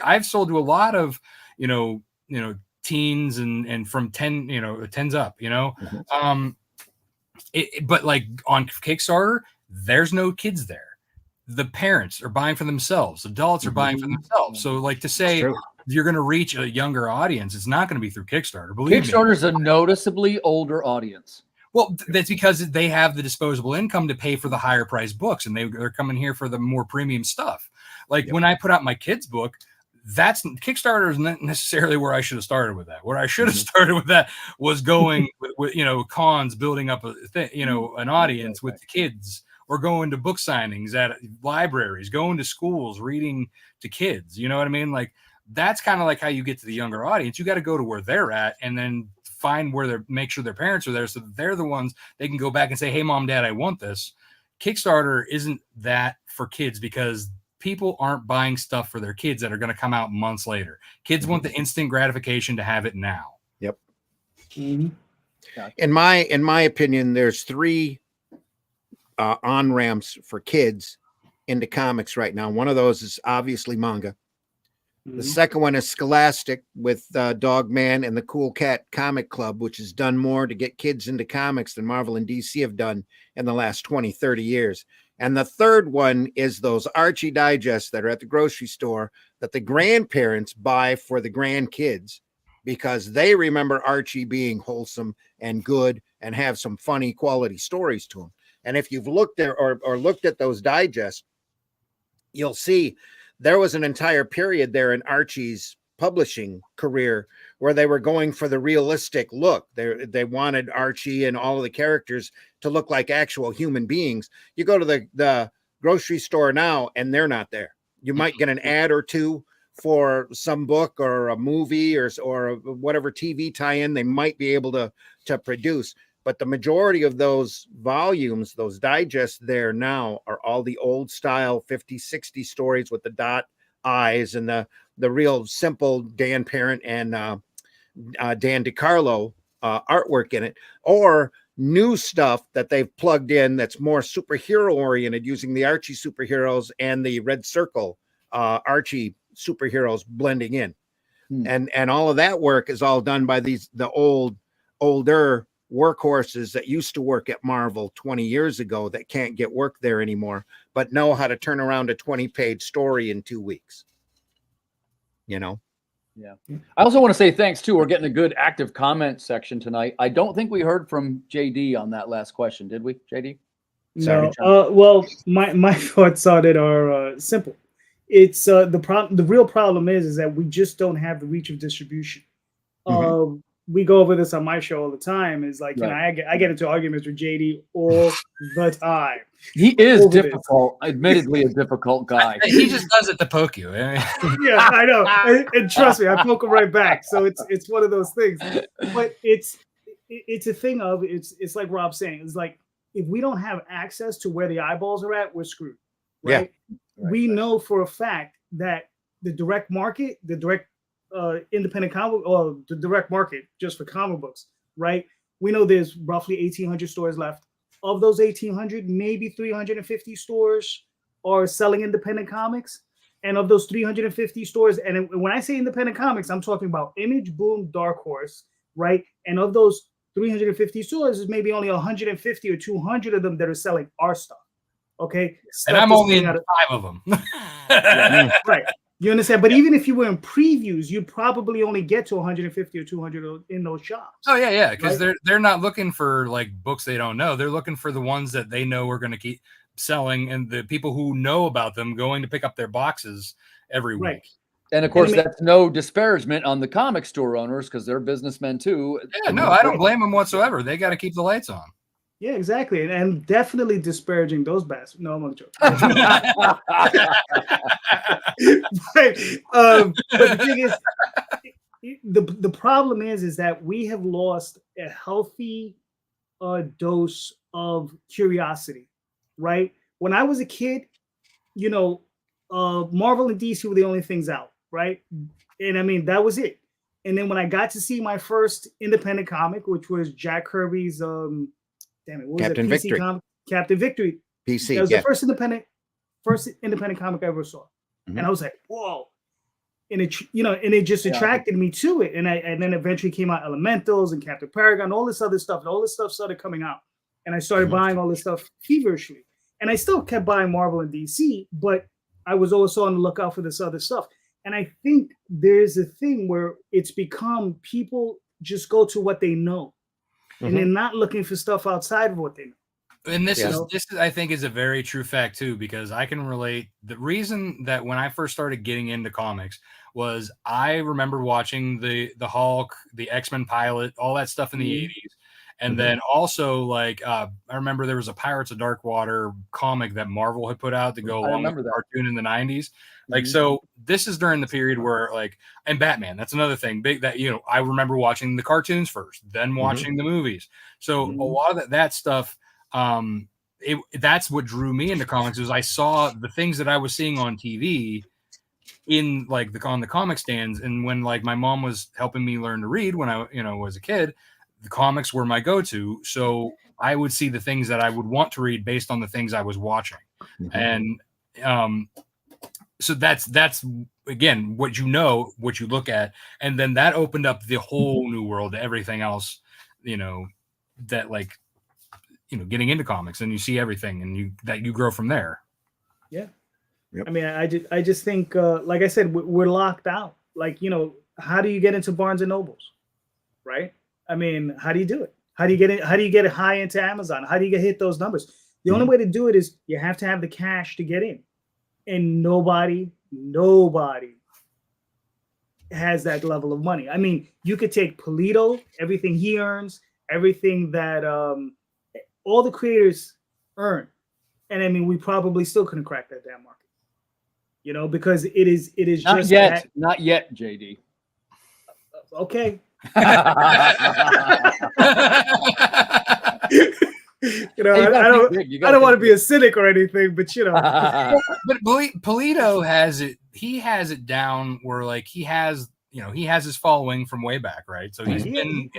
I've sold to a lot of, teens and from 10, tens up, but on Kickstarter, there's no kids there. The parents are buying for themselves. Adults are buying for themselves. So to say you're going to reach a younger audience, it's not going to be through Kickstarter. Believe Kickstarter's a noticeably older audience. Well, that's because they have the disposable income to pay for the higher priced books, and they're coming here for the more premium stuff. When I put out my kids' book, that's Kickstarter is not necessarily where I should have started with that. Where I should have started with that was going with cons, building up an audience with the kids, or going to book signings at libraries, going to schools, reading to kids. You know what I mean? That's kind of how you get to the younger audience. You got to go to where they're at and then find make sure their parents are there, so that they're the ones they can go back and say, hey, mom, dad, I want this. Kickstarter isn't that for kids, because people aren't buying stuff for their kids that are going to come out months later. Kids want the instant gratification to have it now. Yep. Mhm. In my opinion, there's three on ramps for kids into comics right now. One of those is obviously manga. The Mhm. second one is Scholastic with Dog Man and the Cool Cat Comic Club, which has done more to get kids into comics than Marvel and DC have done in the last 20, 30 years. And the third one is those Archie digests that are at the grocery store that the grandparents buy for the grandkids because they remember Archie being wholesome and good and have some funny quality stories to him. And if you've looked there or looked at those digests, you'll see there was an entire period there in Archie's publishing career where they were going for the realistic look. They wanted Archie and all of the characters to look like actual human beings. You go to the grocery store now and they're not there. You might get an ad or two for some book or a movie or whatever TV tie-in they might be able to produce. But the majority of those volumes, those digests there now are all the old style 50, 60 stories with the dot eyes and the real simple Dan Parent and Dan DiCarlo artwork in it, or new stuff that they've plugged in that's more superhero oriented using the Archie superheroes and the Red Circle Archie superheroes blending in. And all of that work is all done by the older workhorses that used to work at Marvel 20 years ago that can't get work there anymore, but know how to turn around a 20-page story in 2 weeks. You know? Yeah. I also want to say thanks too. We're getting a good active comment section tonight. I don't think we heard from JD on that last question, did we, JD? No. Well, my thoughts on it are simple. It's the real problem is that we just don't have the reach of distribution. We go over this on my show all the time. Is like, Right. I get into arguments with JD all the time. He is Over this. difficult, admittedly a difficult guy. He just does it to poke you. Yeah, I know. And trust me, I poke him right back. So it's one of those things. But it's a thing of it's like Rob's saying. It's like if we don't have access to where the eyeballs are at, we're screwed. Right? Yeah. We know for a fact that the direct market, the direct independent comic or the direct market just for comic books, right? We know there's roughly 1,800 stores left. Of those 1,800, maybe 350 stores are selling independent comics. And of those 350 stores, and when I say independent comics, I'm talking about Image, Boom, Dark Horse, right? And of those 350 stores, there's maybe only 150 or 200 of them that are selling our stuff. Okay. And I'm only in 5 of them. Right. You understand? But even if you were in previews, you'd probably only get to 150 or 200 in those shops. Oh yeah, because they're not looking for like books they don't know. They're looking for the ones that they know are going to keep selling, and the people who know about them going to pick up their boxes every week. And of course, that's no disparagement on the comic store owners because they're businessmen too. Yeah, no, I don't blame them whatsoever. They got to keep the lights on. Yeah, exactly, and definitely disparaging those bastards. No, I'm only joking. But the thing is, the problem is that we have lost a healthy dose of curiosity, right? When I was a kid, Marvel and DC were the only things out, right? And I mean that was it. And then when I got to see my first independent comic, which was Jack Kirby's Captain Victory. Captain Victory. PC. That was the first independent comic I ever saw, and I was like, "Whoa!" And it just attracted me to it. And then eventually came out Elementals and Captain Paragon, all this other stuff, and all this stuff started coming out, and I started buying all this stuff feverishly. And I still kept buying Marvel and DC, but I was also on the lookout for this other stuff. And I think there's a thing where it's become people just go to what they know. And they're not looking for stuff outside of what they know. And this is I think is a very true fact too, because I can relate. The reason that when I first started getting into comics was I remember watching the Hulk, the X-Men pilot, all that stuff in the 80s. And then also I remember there was a Pirates of Dark Water comic that Marvel had put out to go along with the cartoon in the 90s. So this is during the period where and Batman, that's another thing big that, I remember watching the cartoons first, then watching the movies. So a lot of that stuff, that's what drew me into comics was I saw the things that I was seeing on TV in on the comic stands. And when my mom was helping me learn to read when I, was a kid, the comics were my go-to. So I would see the things that I would want to read based on the things I was watching. And so that's again what you look at, and then that opened up the whole new world to everything else, that getting into comics, and you see everything, and you grow from there. Yeah. Yep. I mean, I just think, like I said, we're locked out. Like, how do you get into Barnes and Nobles, right? I mean, how do you do it? How do you get it? How do you get it high into Amazon? How do you hit those numbers? The only way to do it is you have to have the cash to get in, and nobody has that level of money. I mean, you could take Polito, everything he earns, everything that all the creators earn, and I mean, we probably still couldn't crack that damn market. Because it is Not just yet, not yet, JD. Okay. I don't want to be a cynic or anything, but But Polito has it. He has it down where like he has his following from way back, right? So he's been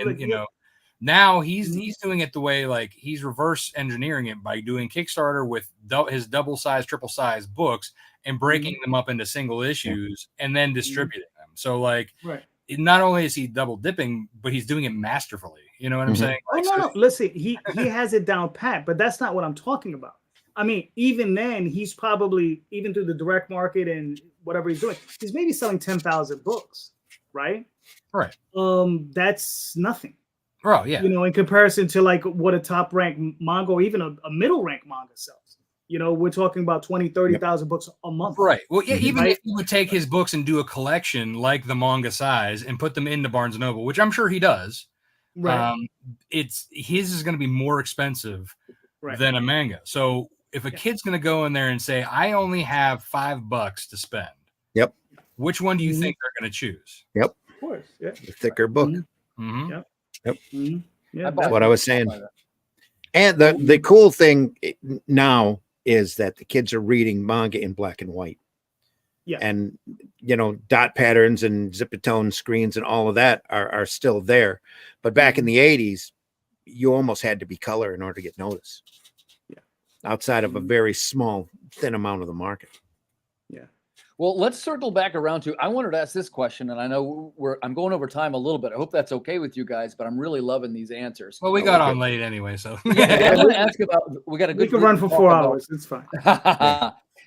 now he's doing it the way like he's reverse engineering it by doing Kickstarter with his double size, triple size books and breaking them up into single issues and then distributing them. So like, not only is he double dipping, but he's doing it masterfully. You know what I'm saying? Like, no. Listen, he has it down pat, but that's not what I'm talking about. I mean, even then, he's probably, even through the direct market and whatever he's doing, he's maybe selling 10,000 books, right? Right. That's nothing. Oh, yeah. In comparison to like what a top ranked manga or even a middle ranked manga sells. We're talking about 20, 30,000 books a month. Right. Well, yeah, even if you would take his books and do a collection like the manga size and put them into Barnes & Noble, which I'm sure he does, right. His is going to be more expensive than a manga. So if a kid's going to go in there and say, I only have $5 to spend. Yep. Which one do you think they're going to choose? Yep. Of course. Yeah. The thicker book. Yep. Yeah, That's what I was saying. And the cool thing now is that the kids are reading manga in black and white. Yeah. And, dot patterns and zipatone screens and all of that are still there. But back in the 80s, you almost had to be color in order to get noticed. Yeah. Outside of a very small, thin amount of the market. Yeah. Well, let's circle back around to, I wanted to ask this question, and I know I'm going over time a little bit. I hope that's okay with you guys, but I'm really loving these answers. Well, we got on late anyway, so. Yeah, I want to ask about, we got a good. We can run for 4 hours. It's fine.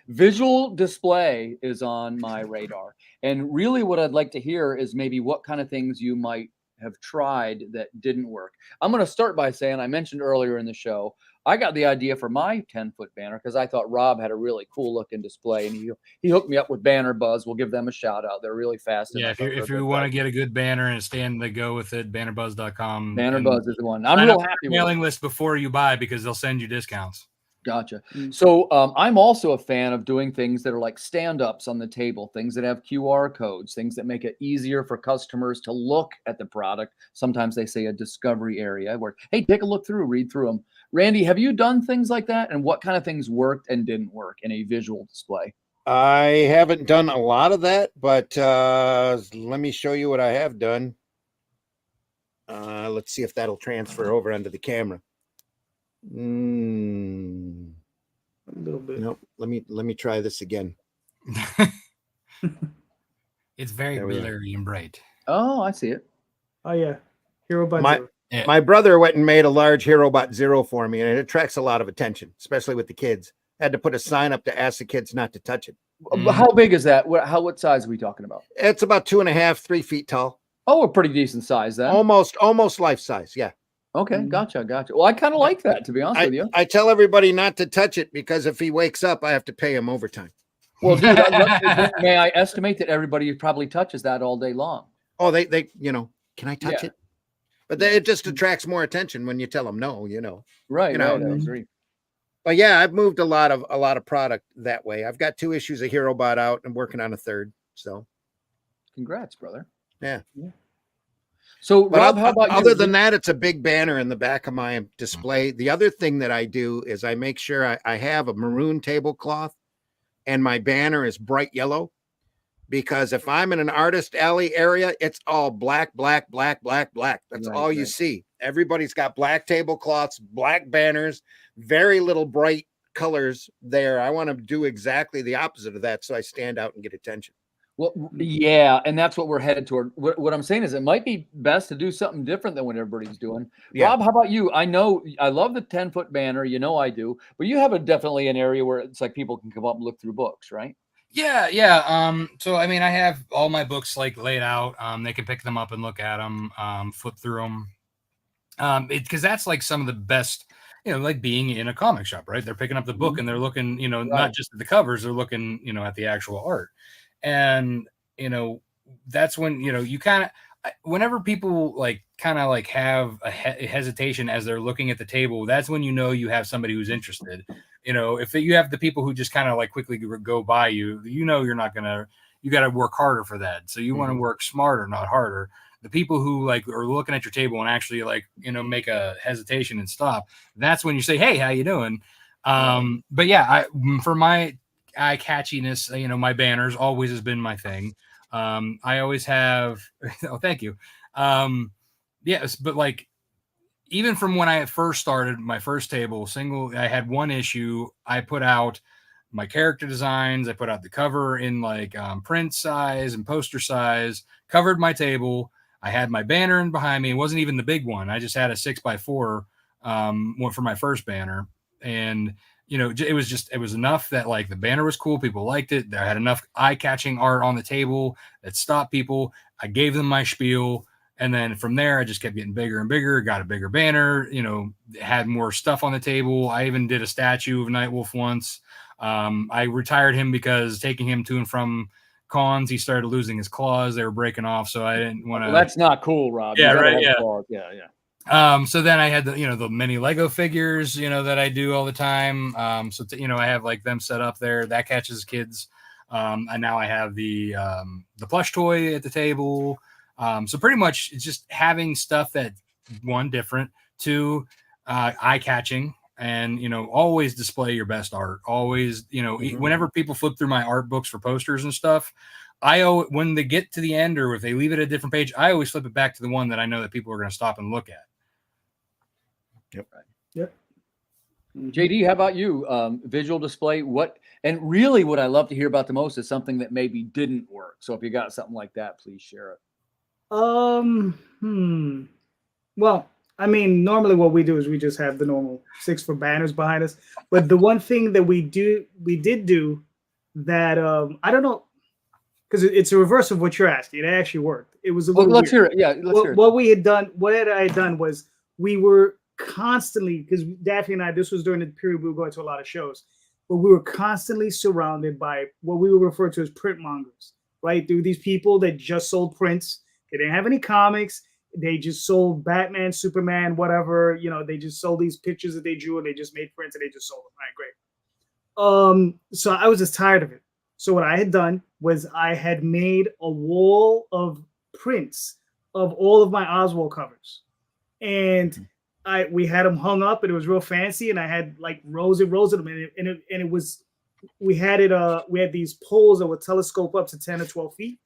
Visual display is on my radar. And really what I'd like to hear is maybe what kind of things you might have tried that didn't work. I'm going to start by saying, I mentioned earlier in the show, I got the idea for my 10-foot banner because I thought Rob had a really cool looking display, and he hooked me up with Banner Buzz. We'll give them a shout out. They're really fast. Yeah, if you want to get a good banner and a stand to go with it, bannerbuzz.com. Banner Buzz is the one. I'm real happy with mailing list before you buy because they'll send you discounts. Gotcha. So I'm also a fan of doing things that are like stand-ups on the table, things that have QR codes, things that make it easier for customers to look at the product. Sometimes they say a discovery area where, hey, take a look through, read through them. Randy, have you done things like that? And what kind of things worked and didn't work in a visual display? I haven't done a lot of that, but let me show you what I have done. Let's see if that'll transfer over onto the camera. A little bit. Nope. Let me try this again. It's very blurry and bright. Oh, I see it. Oh yeah, HeroBot Zero. My brother went and made a large HeroBot Zero for me, and it attracts a lot of attention, especially with the kids. Had to put a sign up to ask the kids not to touch it. How big is that? What size are we talking about? It's about 2.5, 3 feet tall. Oh, a pretty decent size then. Almost life size. Yeah. Okay, gotcha. Well, I kind of like that, to be honest with you. I tell everybody not to touch it because if he wakes up, I have to pay him overtime. Well, dude, may I estimate that everybody probably touches that all day long? Oh, they can I touch it? But it just attracts more attention when you tell them no, Right. I agree. But yeah, I've moved a lot of product that way. I've got 2 issues of HeroBot out and working on a 3rd. So congrats, brother. Yeah. So but Rob, how about other you? than that, it's a big banner in the back of my display. The other thing that I do is I make sure I have a maroon tablecloth and my banner is bright yellow, because if I'm in an artist alley area, it's all black. That's all you see. everybody's got black tablecloths, black banners, very little bright colors there. I want to do exactly the opposite of that, so I stand out and get attention. Well, yeah, and that's what we're headed toward. What I'm saying is it might be best to do something different than what everybody's doing. Yeah. Rob, how about you? I know I love the 10-foot banner. You know I do. But you have definitely an area where it's like people can come up and look through books, right? Yeah. So I mean, I have all my books like laid out. They can pick them up and look at them, flip through them. Because that's like some of the best, like being in a comic shop, right? They're picking up the book and they're looking, not just at the covers, they're looking, at the actual art. And, that's when, you kind of, whenever people have a hesitation as they're looking at the table, that's when you have somebody who's interested. If you have the people who just kind of like quickly go by you, you're not gonna, you got to work harder for that. So you want to work smarter, not harder. The people who are looking at your table and actually make a hesitation and stop, that's when you say, hey, how you doing? But yeah, for my eye catchiness, my banners always has been my thing. I always have, oh, thank you. Yes, but even from when I first started my first table I had one issue. I put out my character designs. I put out the cover in print size and poster size, covered my table. I had my banner in behind me. It wasn't even the big one. I just had a 6x4 one for my first banner. And, it was enough that the banner was cool. People liked it. I had enough eye-catching art on the table that stopped people. I gave them my spiel. And then from there, I just kept getting bigger and bigger, got a bigger banner, had more stuff on the table. I even did a statue of Nightwolf once. I retired him because taking him to and from cons, he started losing his claws. They were breaking off. So I didn't want to. Well, that's not cool, Rob. Yeah, right. Yeah. Yeah. So then I had the mini Lego figures, that I do all the time. So I have them set up there. That catches kids. And now I have the plush toy at the table. So pretty much it's just having stuff that one, different, two, eye catching, and, always display your best art. Always, whenever people flip through my art books for posters and stuff, when they get to the end or if they leave it at a different page, I always flip it back to the one that I know that people are going to stop and look at. Yep. JD, how about you? Visual display. And really what I love to hear about the most is something that maybe didn't work. So if you got something like that, please share it. Well, I mean, normally what we do is we just have the normal 6-foot banners behind us. But the one thing that we did do that I don't know, because it's a reverse of what you're asking. It actually worked. It was a little. Let's hear it. Yeah, let's hear it. What I had done was we were constantly, because Daphne and I, this was during the period we were going to a lot of shows, but we were constantly surrounded by what we would refer to as print mongers, right? There were these people that just sold prints. They didn't have any comics. They just sold Batman, Superman, whatever. They just sold these pictures that they drew and they just made prints and they just sold them. All right, great. So I was just tired of it. So what I had done was I had made a wall of prints of all of my Oswald covers. And we had them hung up and it was real fancy. And I had rows and rows of them. We had these poles that would telescope up to 10 or 12 feet.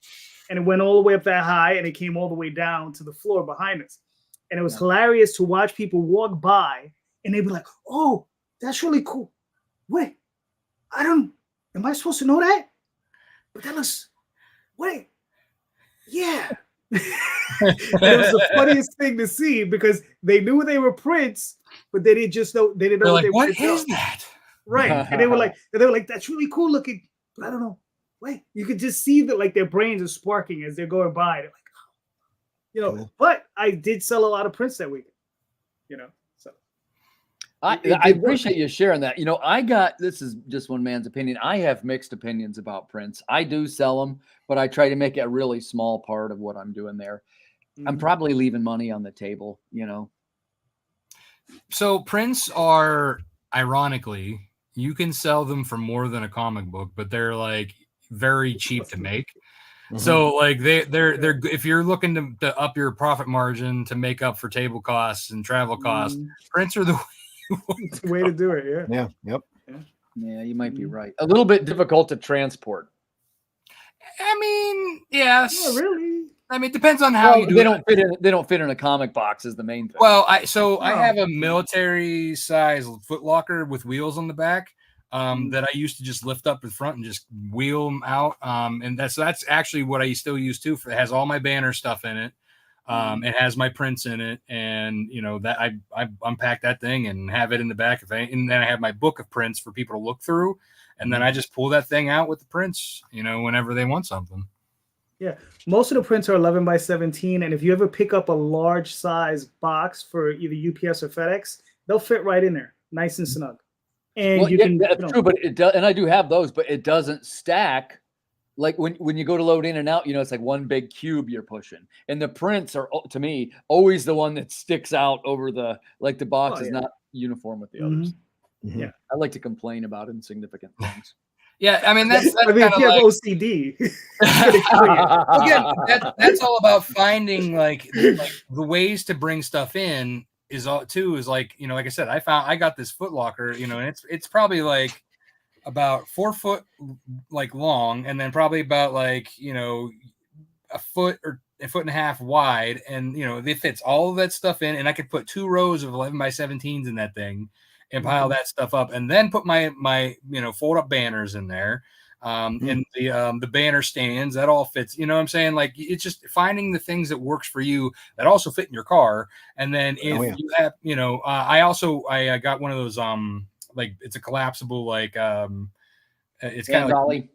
And it went all the way up that high and it came all the way down to the floor behind us. And it was hilarious to watch people walk by and they'd be like, oh, that's really cool. Wait, am I supposed to know that? But that looks, wait, yeah. It was the funniest thing to see because they knew they were prints, but they didn't know what is that? Right. And they were like, that's really cool looking, but I don't know. Wait, you could just see that their brains are sparking as they're going by. They're like, cool. But I did sell a lot of prints that weekend, so. I appreciate you sharing that. This is just one man's opinion. I have mixed opinions about prints. I do sell them, but I try to make it a really small part of what I'm doing there. Mm-hmm. I'm probably leaving money on the table, So prints are, ironically, you can sell them for more than a comic book, but they're very cheap to make. Mm-hmm. So they're if you're looking to up your profit margin to make up for table costs and travel costs, prints are the way to do it. Yeah. Yep. Yeah, you might be right. A little bit difficult to transport. I mean, yes. Not really. I mean, it depends on how you do they it. don't fit in. They don't fit in a comic box is the main thing. Well, I have a military size Foot Locker with wheels on the back that I used to just lift up in front and just wheel them out. And that's actually what I still use too. It has all my banner stuff in it. It has my prints in it, and that I unpack that thing and have it in the back and then I have my book of prints for people to look through, and then I just pull that thing out with the prints, whenever they want something. Yeah, most of the prints are 11 by 17, and if you ever pick up a large size box for either UPS or FedEx, they'll fit right in there, nice and snug. And that's true, but it does, and I do have those, but it doesn't stack. Like when you go to load in and out, it's like one big cube you're pushing, and the prints are, to me, always the one that sticks out over the box is not uniform with the others. Yeah, I like to complain about insignificant things. Yeah, I mean that's I mean, if you have OCD, again, that's all about finding like the ways to bring stuff in is like like I said, I got this Foot Locker, and it's probably like about 4 foot like long, and then probably about like a foot or a foot and a half wide, and it fits all of that stuff in, and I could put 2 rows of 11 by 17s in that thing and pile that stuff up, and then put my fold up banners in there, and the banner stands, that all fits. You know what I'm saying? Like, it's just finding the things that works for you that also fit in your car. And then if you have, I got one of those like, it's a collapsible, like it's kind of like,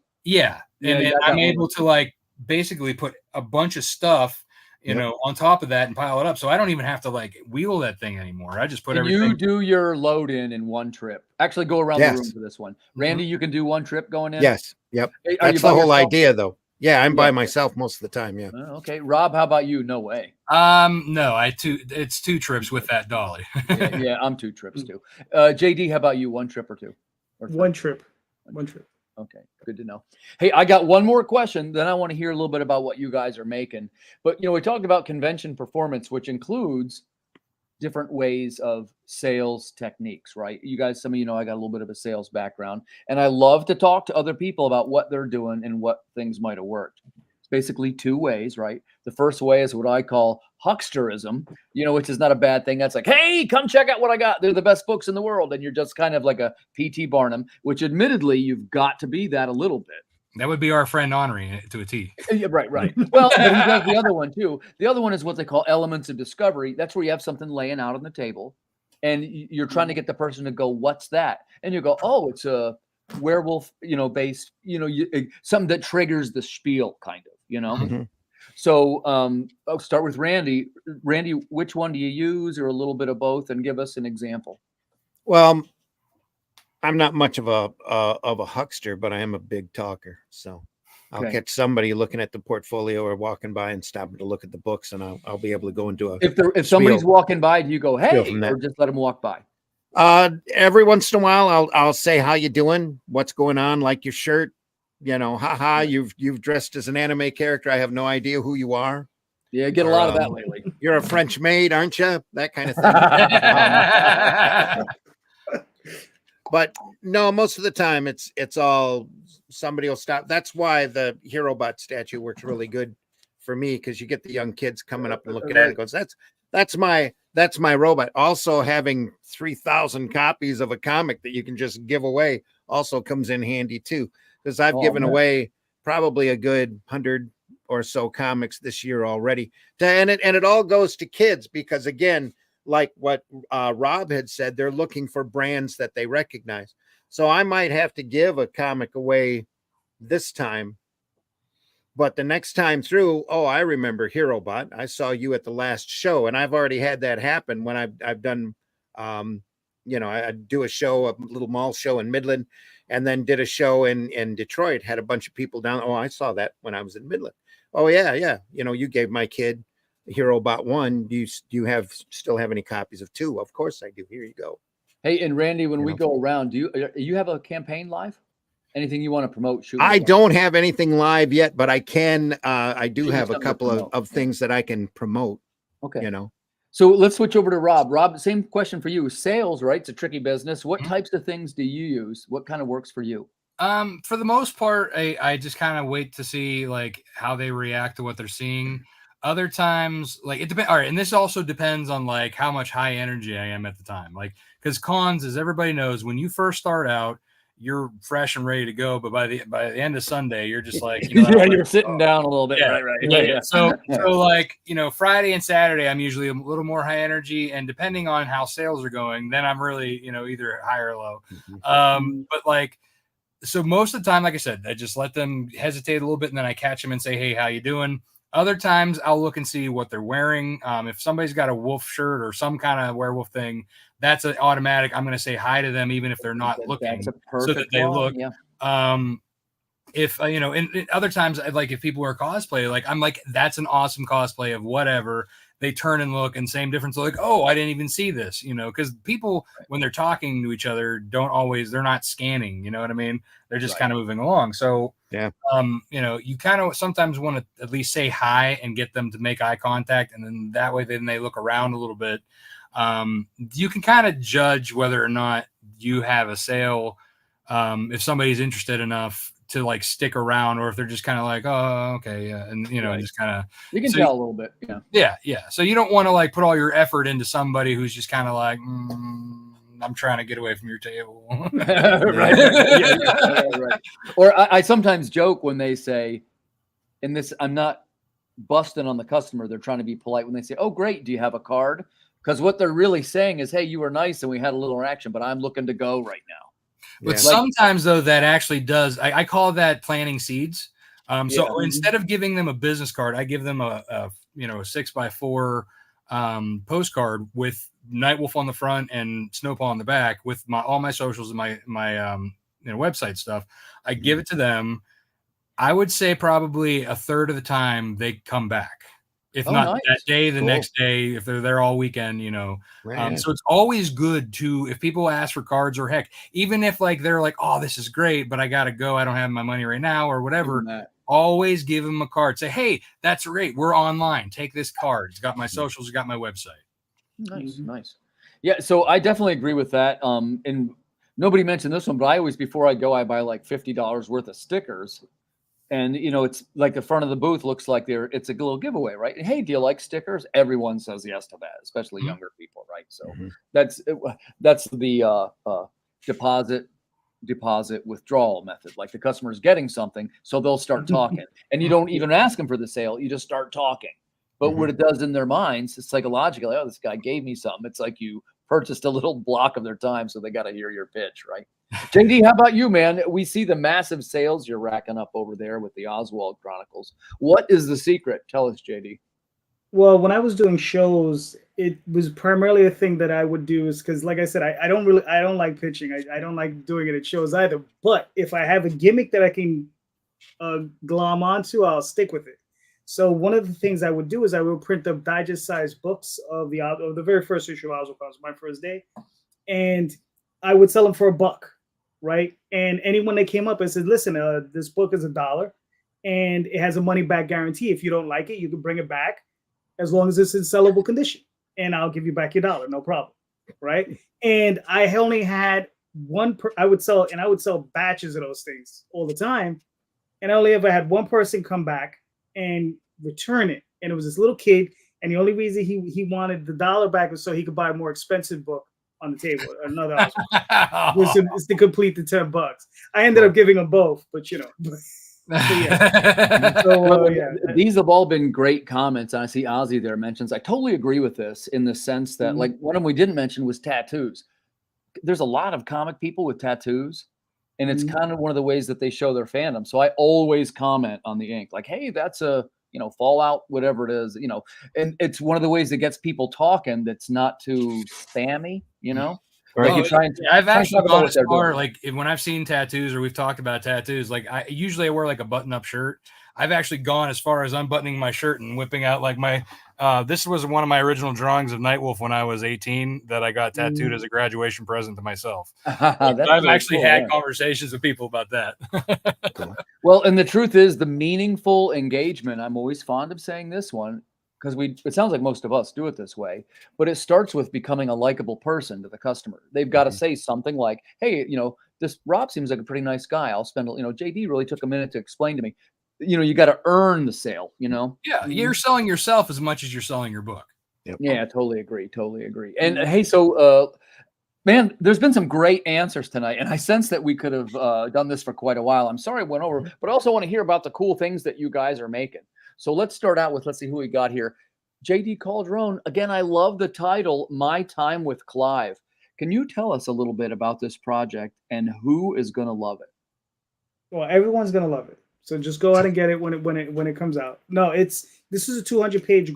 and I'm able to like basically put a bunch of stuff on top of that and pile it up. So I don't even have to like wheel that thing anymore. I just put everything. You do your load in one trip. Actually, go around the room for this one. Randy, you can do one trip going in? Yes. Yep. Hey, that's the whole idea, though. Yeah, I'm by myself most of the time. Yeah. Okay. Rob, how about you? No way. No, it's 2 trips with that dolly. yeah, I'm 2 trips too. JD, how about you? 1 trip or 2? Or 1 trip. 1 trip. Okay, good to know. Hey, I got one more question. Then I want to hear a little bit about what you guys are making. But, we talked about convention performance, which includes different ways of sales techniques, right? You guys, some of I got a little bit of a sales background, and I love to talk to other people about what they're doing and what things might have worked. It's basically 2 ways, right? The first way is what I call hucksterism, which is not a bad thing. That's like, hey, come check out what I got. They're the best books in the world. And you're just kind of like a P.T. Barnum, which admittedly, you've got to be that a little bit. That would be our friend Henri to a T. Yeah, right. Well, but he does the other one too. The other one is what they call elements of discovery. That's where you have something laying out on the table and you're trying to get the person to go, what's that? And you go, oh, it's a werewolf, based, something that triggers the spiel kind of, So I'll start with Randy. Randy, which one do you use, or a little bit of both, and give us an example? Well, I'm not much of a huckster, but I am a big talker. So I'll catch somebody looking at the portfolio or walking by and stopping to look at the books, and I'll be able to go into a. If somebody's walking by, do you go, hey, or just let them walk by? Every once in a while, I'll say, how you doing? What's going on? Like your shirt. Haha, you've dressed as an anime character. I have no idea who you are. Yeah, I get a lot of that lately. You're a French maid, aren't you? That kind of thing. But no, most of the time it's all somebody will stop. That's why the HeroBot statue works really good for me, because you get the young kids coming up and looking at it and goes, that's my robot. Also, having 3,000 copies of a comic that you can just give away also comes in handy too. Because I've given away probably a good 100 or so comics this year already. And it all goes to kids because, again, like what Rob had said, they're looking for brands that they recognize. So I might have to give a comic away this time, but the next time through, I remember HeroBot. I saw you at the last show, and I've already had that happen when I've done, I do a show, a little mall show in Midland, and then did a show in Detroit, had a bunch of people down. Oh, I saw that when I was in Midland. Oh, yeah. You gave my kid HeroBot 1. Do you still have any copies of 2? Of course I do. Here you go. Hey, and Randy, when we go around, do you have a campaign live? Anything you want to promote? I don't have anything live yet, but I can. I do have a couple of things that I can promote. Okay. So let's switch over to Rob. Rob, same question for you. Sales, right? It's a tricky business. What types of things do you use? What kind of works for you? For the most part, I just kind of wait to see like how they react to what they're seeing. Other times, like it depends. All right, and this also depends on like how much high energy I am at the time. Like, because cons, as everybody knows, when you first start out, you're fresh and ready to go, but by the end of Sunday, you're just like, Yeah, you're sitting down a little bit. Yeah, Right. yeah. So like, Friday and Saturday, I'm usually a little more high energy, and depending on how sales are going, then I'm really, either high or low. But like, so most of the time, like I said, I just let them hesitate a little bit, and then I catch them and say, "Hey, how you doing?" Other times, I'll look and see what they're wearing. If somebody's got a wolf shirt or some kind of werewolf thing, that's an automatic. I'm going to say hi to them, even if they're not looking, That's a perfect so that they look. Yeah. If and other times, like if people are cosplay, like I'm like, that's an awesome cosplay of whatever. They turn and look, and same difference. Like, oh, I didn't even see this, because people, when they're talking to each other, they're not scanning. You know what I mean? They're just kind of moving along. So yeah, you kind of sometimes want to at least say hi and get them to make eye contact, and then that way, then they look around a little bit. You can kind of judge whether or not you have a sale, if somebody's interested enough to like stick around, or if they're just kind of like, oh, okay, yeah, and just kind of, you can tell a little bit. Yeah. So you don't want to like put all your effort into somebody who's just kind of like, I'm trying to get away from your table. Right. Or I sometimes joke when they say, and this, I'm not busting on the customer, they're trying to be polite when they say, "Oh, great, do you have a card?" Because what they're really saying is, "Hey, you were nice and we had a little interaction, but I'm looking to go right now." But sometimes, though, that actually does. I call that planting seeds. So instead of giving them a business card, I give them a 6x4 postcard with Nightwolf on the front and Snowpaw on the back, with all my socials and my website stuff. I give it to them. I would say probably a third of the time they come back. If not nice. That day, the next day, if they're there all weekend, so it's always good to, if people ask for cards, or heck, even if like they're like, "Oh, this is great, but I gotta go, I don't have my money right now," or whatever, always give them a card. Say, "Hey, that's great, we're online. Take this card. It's got my socials, it's got my website." Nice. Yeah, so I definitely agree with that. And nobody mentioned this one, but I always, before I go, I buy like $50 worth of stickers. And it's like the front of the booth looks like it's a little giveaway, right? And, hey, do you like stickers? Everyone says yes to that, especially younger people, right? So that's the deposit withdrawal method. Like the customer's getting something, so they'll start talking, and you don't even ask them for the sale; you just start talking. But what it does in their minds, it's psychologically, oh, this guy gave me something. It's like you purchased a little block of their time, so they got to hear your pitch, right? JD, how about you, man? We see the massive sales you're racking up over there with the Oswald Chronicles. What is the secret? Tell us, JD. Well, when I was doing shows, it was primarily a thing that I would do, is because, like I said, I don't like pitching. I don't like doing it at shows either. But if I have a gimmick that I can glom onto, I'll stick with it. So one of the things I would do is I would print up digest-sized books of the very first issue of Oswald Chronicles, my first day, and I would sell them for $1, right? And anyone that came up and said, "Listen, this book is $1, and it has a money-back guarantee. If you don't like it, you can bring it back, as long as it's in sellable condition, and I'll give you back your $1, no problem," right? And I only had one. I would sell batches of those things all the time, and I only ever had one person come back and return it, and it was this little kid. And the only reason he wanted the $1 back was so he could buy a more expensive book on the table, another was to complete the $10. I ended up giving them both, but yeah. So, these have all been great comments. And I see Ozzy there mentions, I totally agree with this, in the sense that like one of them we didn't mention was tattoos. There's a lot of comic people with tattoos, and it's kind of one of the ways that they show their fandom. So I always comment on the ink, like, "Hey, that's a Fallout, whatever it is, and it's one of the ways that gets people talking. That's not too spammy, Right. Like I've actually gone as far, like when I've seen tattoos, or we've talked about tattoos, like I usually wear like a button-up shirt. I've actually gone as far as unbuttoning my shirt and whipping out like my this was one of my original drawings of Nightwolf when I was 18 that I got tattooed as a graduation present to myself. I've actually had conversations with people about that. Well, and the truth is, the meaningful engagement, I'm always fond of saying this one, because it sounds like most of us do it this way, but it starts with becoming a likable person to the customer. They've got to say something like, "Hey, this Rob seems like a pretty nice guy. I'll spend, JD really took a minute to explain to me." you got to earn the sale, Yeah, you're selling yourself as much as you're selling your book. Yep. Yeah, totally agree. Totally agree. And hey, so man, there's been some great answers tonight, and I sense that we could have done this for quite a while. I'm sorry I went over, but I also want to hear about the cool things that you guys are making. So let's start out with, let's see who we got here. JD Calderon. Again, I love the title, My Time with Clive. Can you tell us a little bit about this project and who is going to love it? Well, everyone's gonna love it. So just go out and get it when it comes out. No, this is a 200-page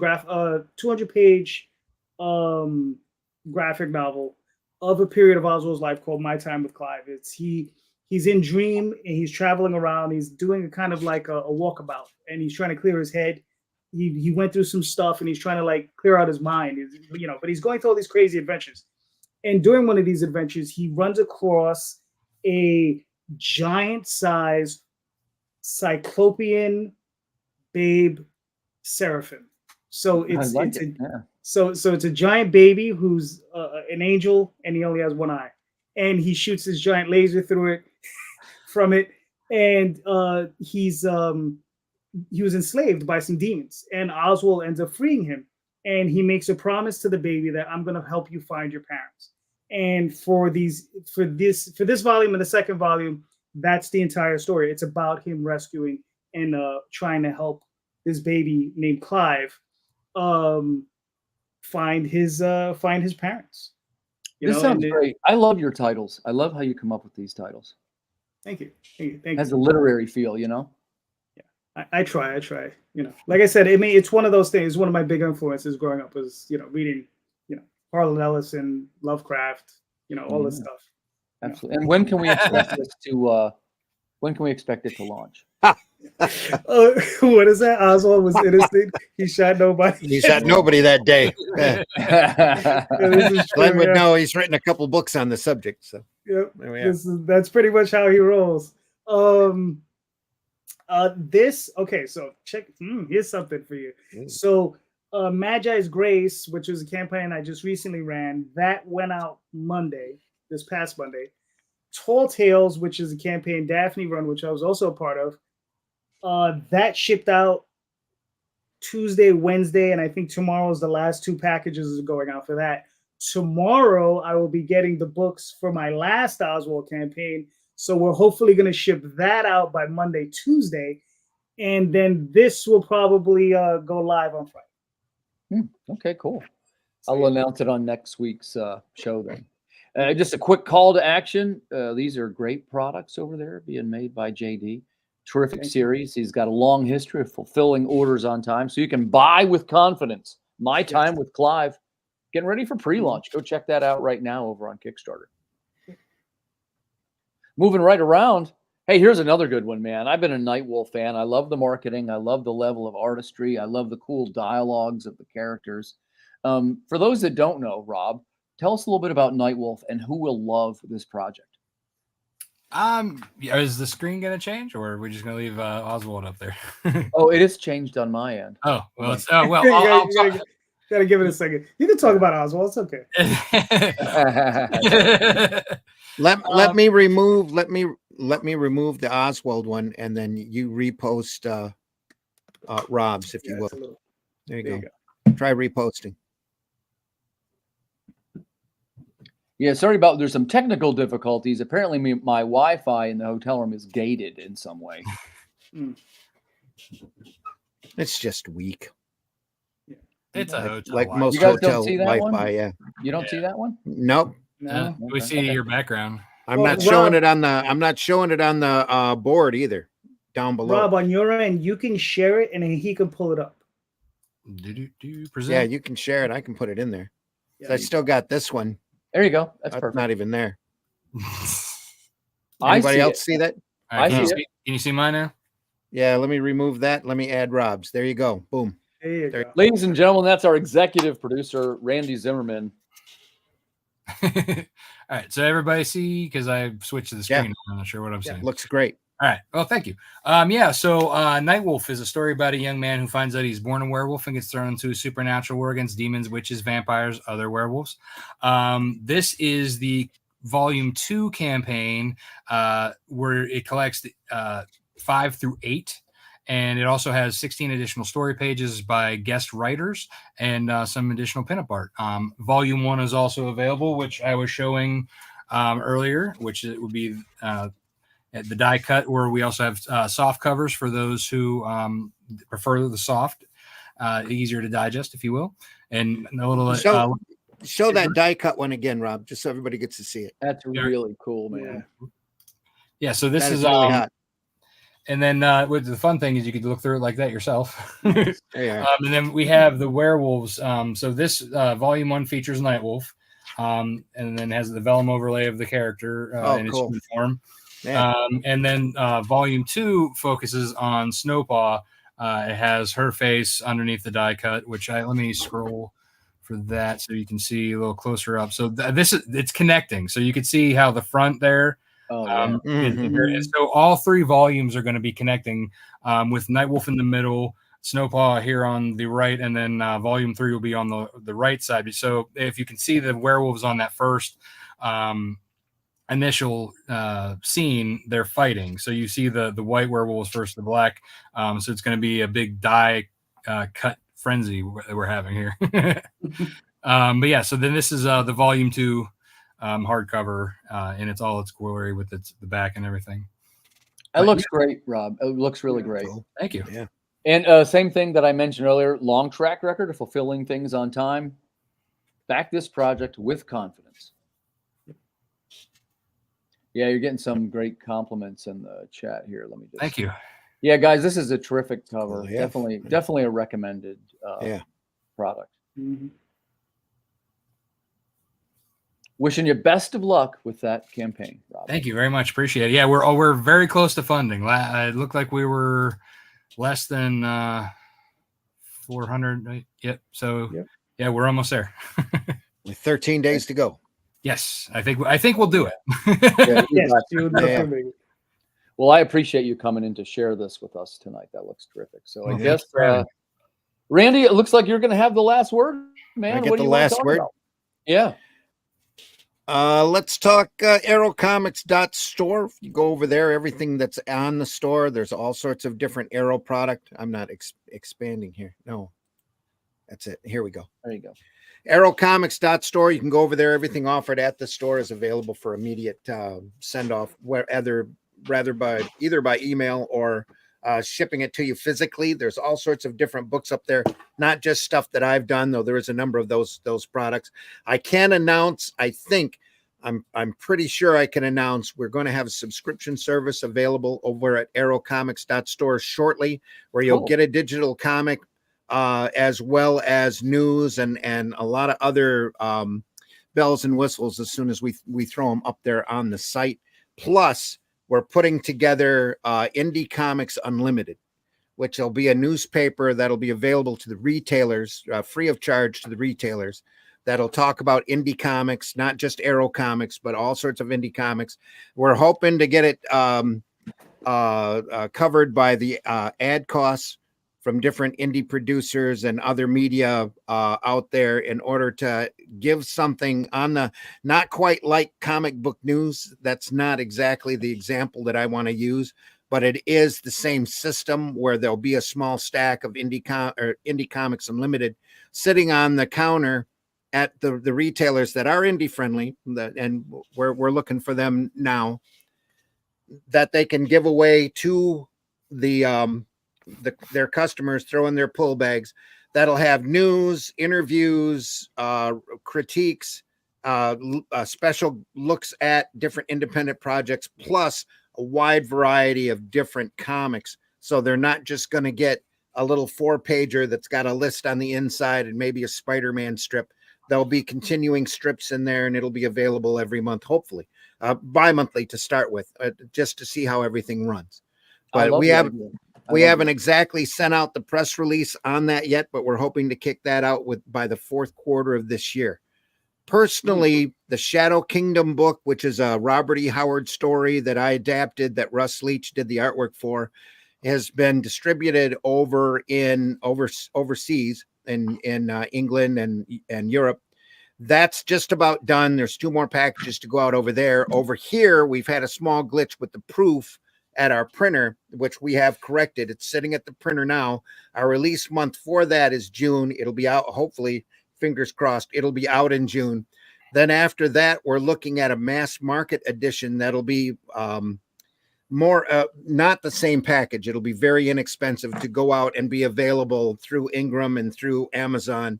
graphic novel of a period of Oswald's life called My Time with Clive. He's in dream and he's traveling around. He's doing a kind of like a walkabout, and he's trying to clear his head. He went through some stuff and he's trying to like clear out his mind, but he's going through all these crazy adventures. And during one of these adventures, he runs across a giant-sized cyclopean babe seraphim. So it's a giant baby who's an angel, and he only has one eye, and he shoots his giant laser through it from it, and he was enslaved by some demons, and Oswald ends up freeing him, and he makes a promise to the baby that I'm going to help you find your parents. And for this volume and the second volume, that's the entire story. It's about him rescuing and trying to help this baby named Clive find his parents. This sounds great. I love your titles. I love how you come up with these titles. Thank you. It has a literary feel, Yeah, I try. Like I said, it's one of those things. One of my big influences growing up was reading Harlan Ellison, Lovecraft, all this stuff. Absolutely. And when can we expect this to? When can we expect it to launch? What is that? Oswald was innocent. He shot nobody. He shot nobody that day. Glenn would know. He's written a couple books on the subject. So yep, that's pretty much how he rolls. Okay, so check. Here's something for you. So. Magi's Grace, which was a campaign I just recently ran, that went out this past Monday. Tall Tales, which is a campaign Daphne run, which I was also a part of, that shipped out Tuesday, Wednesday, and I think tomorrow is the last 2 packages going out for that. Tomorrow, I will be getting the books for my last Oswald campaign, so we're hopefully going to ship that out by Monday, Tuesday, and then this will probably go live on Friday. Okay, cool. I'll announce it on next week's show then. Just a quick call to action. These are great products over there being made by JD. Terrific series. He's got a long history of fulfilling orders on time, so you can buy with confidence. My Time with Clive. Getting ready for pre-launch. Go check that out right now over on Kickstarter. Moving right around. Hey, here's another good one, man. I've been a Nightwolf fan. I love the marketing. I love the level of artistry. I love the cool dialogues of the characters. For those that don't know, Rob, tell us a little bit about Nightwolf and who will love this project. Is the screen going to change, or are we just going to leave Oswald up there? Oh, it is changed on my end. Oh, well, I'll gotta give it a second. You can talk about Oswald. It's okay. Let me remove the Oswald one, and then you repost Rob's, if you will. There you go. Try reposting. Yeah, sorry about. There's some technical difficulties. Apparently, my Wi-Fi in the hotel room is gated in some way. It's just weak. It's a hotel. Like most you guys hotel don't see that Wi-Fi. one? Yeah. You don't see that one? Nope. No. We see your background. I'm not showing it on the board either. Down below. Rob, on your end, you can share it and he can pull it up. Present? Yeah, you can share it. I can put it in there. Yeah, So I still got this one. There you go. That's perfect. Not even there. I Anybody see else it. see that? Right, I can see it. you see mine now? Yeah, let me remove that. Let me add Rob's. There you go. Boom. There you go. Ladies and gentlemen, that's our executive producer, Randy Zimmerman. All right, so everybody see, because I switched to the screen. Yeah. I'm not sure what I'm saying. Looks great. All right. Well, thank you. So Nightwolf is a story about a young man who finds out he's born a werewolf and gets thrown into a supernatural war against demons, witches, vampires, other werewolves. This is the Volume 2 campaign where it collects 5 through 8. And it also has 16 additional story pages by guest writers and some additional pinup art. Volume 1 is also available, which I was showing earlier, which it would be at the die cut, where we also have soft covers for those who prefer the soft, easier to digest, if you will. And a little show that die cut one again, Rob, just so everybody gets to see it. That's really cool, man. Yeah, so this is really hot. And then with the fun thing is you could look through it like that yourself. Yeah. And then we have the werewolves. So this volume 1 features Nightwolf, and then has the vellum overlay of the character in its human form. Yeah. And then volume 2 focuses on Snowpaw. It has her face underneath the die cut, which let me scroll for that so you can see a little closer up. So it's connecting, so you can see how the front there. So all 3 volumes are going to be connecting with Nightwolf in the middle, Snowpaw here on the right, and then volume 3 will be on the right side. So if you can see the werewolves on that first initial scene, they're fighting. So you see the white werewolves versus the black. So it's going to be a big die cut frenzy that we're having here. But yeah, so then this is the volume 2 hardcover in all its glory with the back and everything. It looks great, Rob. It looks really great. Cool. Thank you. Yeah. And same thing that I mentioned earlier, long track record of fulfilling things on time. Back this project with confidence. Yeah, you're getting some great compliments in the chat here. Let me just. Thank you. Yeah, guys, this is a terrific cover. Yeah. Definitely a recommended product. Mm-hmm. Wishing you best of luck with that campaign, Rob. Thank you very much. Appreciate it. Yeah, we're very close to funding. It looked like we were less than 400. Yep. So yeah, we're almost there. With 13 days to go. Yes, I think we'll do it. Yes, well, I appreciate you coming in to share this with us tonight. That looks terrific. So I guess, Randy, it looks like you're going to have the last word, man. I get the last word. About? Yeah. Let's talk arrowcomics.store. You go over there, everything that's on the store. There's all sorts of different Arrow product. I'm not expanding here. No, that's it. Here we go. There you go. Arrowcomics.store. You can go over there. Everything offered at the store is available for immediate send off, either by email or shipping it to you physically. There's all sorts of different books up there, not just stuff that I've done, though there is a number of those products. I can announce, I'm pretty sure I can announce we're going to have a subscription service available over at arrowcomics.store shortly, where you'll get a digital comic as well as news and a lot of other bells and whistles as soon as we throw them up there on the site. Plus, we're putting together Indie Comics Unlimited, which will be a newspaper that'll be available to the retailers, free of charge to the retailers, that'll talk about indie comics, not just Arrow comics, but all sorts of indie comics. We're hoping to get it covered by the ad costs from different indie producers and other media out there in order to give something on the, not quite like comic book news. That's not exactly the example that I want to use, but it is the same system where there'll be a small stack of Indie Comics Unlimited sitting on the counter at the retailers that are indie friendly, and we're looking for them now, that they can give away to their customers, throw in their pull bags that'll have news, interviews, critiques, special looks at different independent projects, plus a wide variety of different comics. So they're not just going to get a little 4-pager that's got a list on the inside and maybe a Spider-Man strip. There'll be continuing strips in there, and it'll be available every month, hopefully bi-monthly to start with, just to see how everything runs. But we haven't exactly sent out the press release on that yet, but we're hoping to kick that out by the fourth quarter of this year. Personally, the Shadow Kingdom book, which is a Robert E. Howard story that I adapted, that Russ Leach did the artwork for, has been distributed overseas in England and Europe. That's just about done. There's 2 more packages to go out over there. Over here, we've had a small glitch with the proof, at our printer, which we have corrected. It's sitting at the printer now. Our release month for that is June. It'll be out, hopefully, fingers crossed, it'll be out in June. Then after that, we're looking at a mass market edition that'll be more, not the same package. It'll be very inexpensive to go out and be available through Ingram and through Amazon.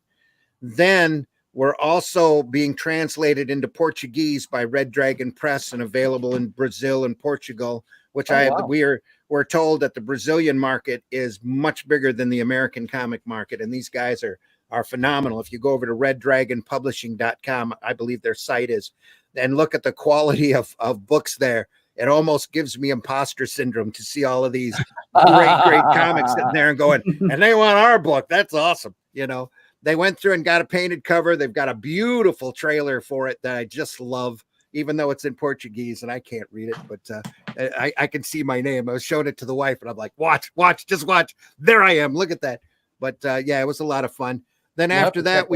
Then we're also being translated into Portuguese by Red Dragon Press and available in Brazil and Portugal, which wow. we're told that the Brazilian market is much bigger than the American comic market. And these guys are phenomenal. If you go over to reddragonpublishing.com, I believe their site is, and look at the quality of books there, it almost gives me imposter syndrome to see all of these great comics sitting there and going, and they want our book. That's awesome. You know, they went through and got a painted cover. They've got a beautiful trailer for it that I just love, even though it's in Portuguese and I can't read it, but I can see my name. I was showing it to the wife and I'm like, watch, just watch. There I am. Look at that. But yeah, it was a lot of fun. Then after that,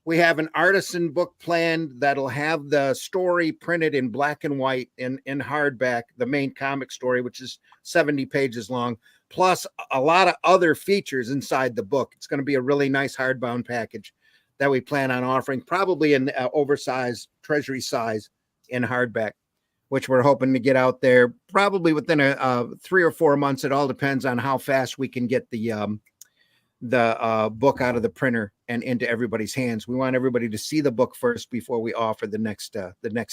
we have an artisan book planned that'll have the story printed in black and white in hardback, the main comic story, which is 70 pages long, plus a lot of other features inside the book. It's going to be a really nice hardbound package that we plan on offering, probably in oversized treasury size in hardback, which we're hoping to get out there probably within 3 or 4 months. It all depends on how fast we can get the book out of the printer and into everybody's hands. We want everybody to see the book first before we offer the next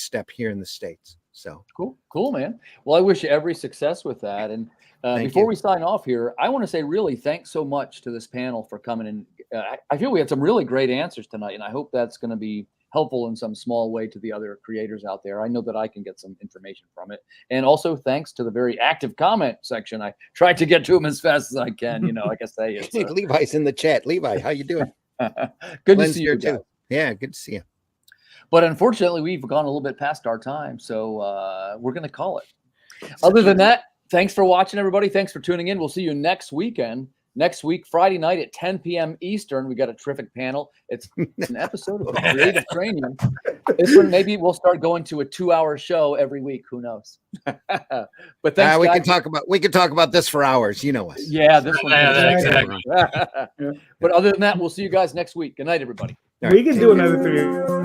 step here in the States. So cool, man. Well, I wish you every success with that. And before we sign off here, I want to say really thanks so much to this panel for coming in. I feel we had some really great answers tonight, and I hope that's going to be helpful in some small way to the other creators out there. I know that I can get some information from it. And also thanks to the very active comment section. I tried to get to them as fast as I can, like I say. It's, Levi's in the chat. Levi, how you doing? Good Lynn's to see you too. Yeah, good to see you. But unfortunately, we've gone a little bit past our time, so we're going to call it. Other than that, thanks for watching, everybody. Thanks for tuning in. We'll see you next weekend. Next week, Friday night at 10 p.m. Eastern, we got a terrific panel. It's an episode of Creative Cranium. This one, maybe we'll start going to a 2-hour show every week. Who knows? But thanks, we guys. can talk about this for hours. You know us. Yeah, this one. Exactly. But other than that, we'll see you guys next week. Good night, everybody. We can do another 3.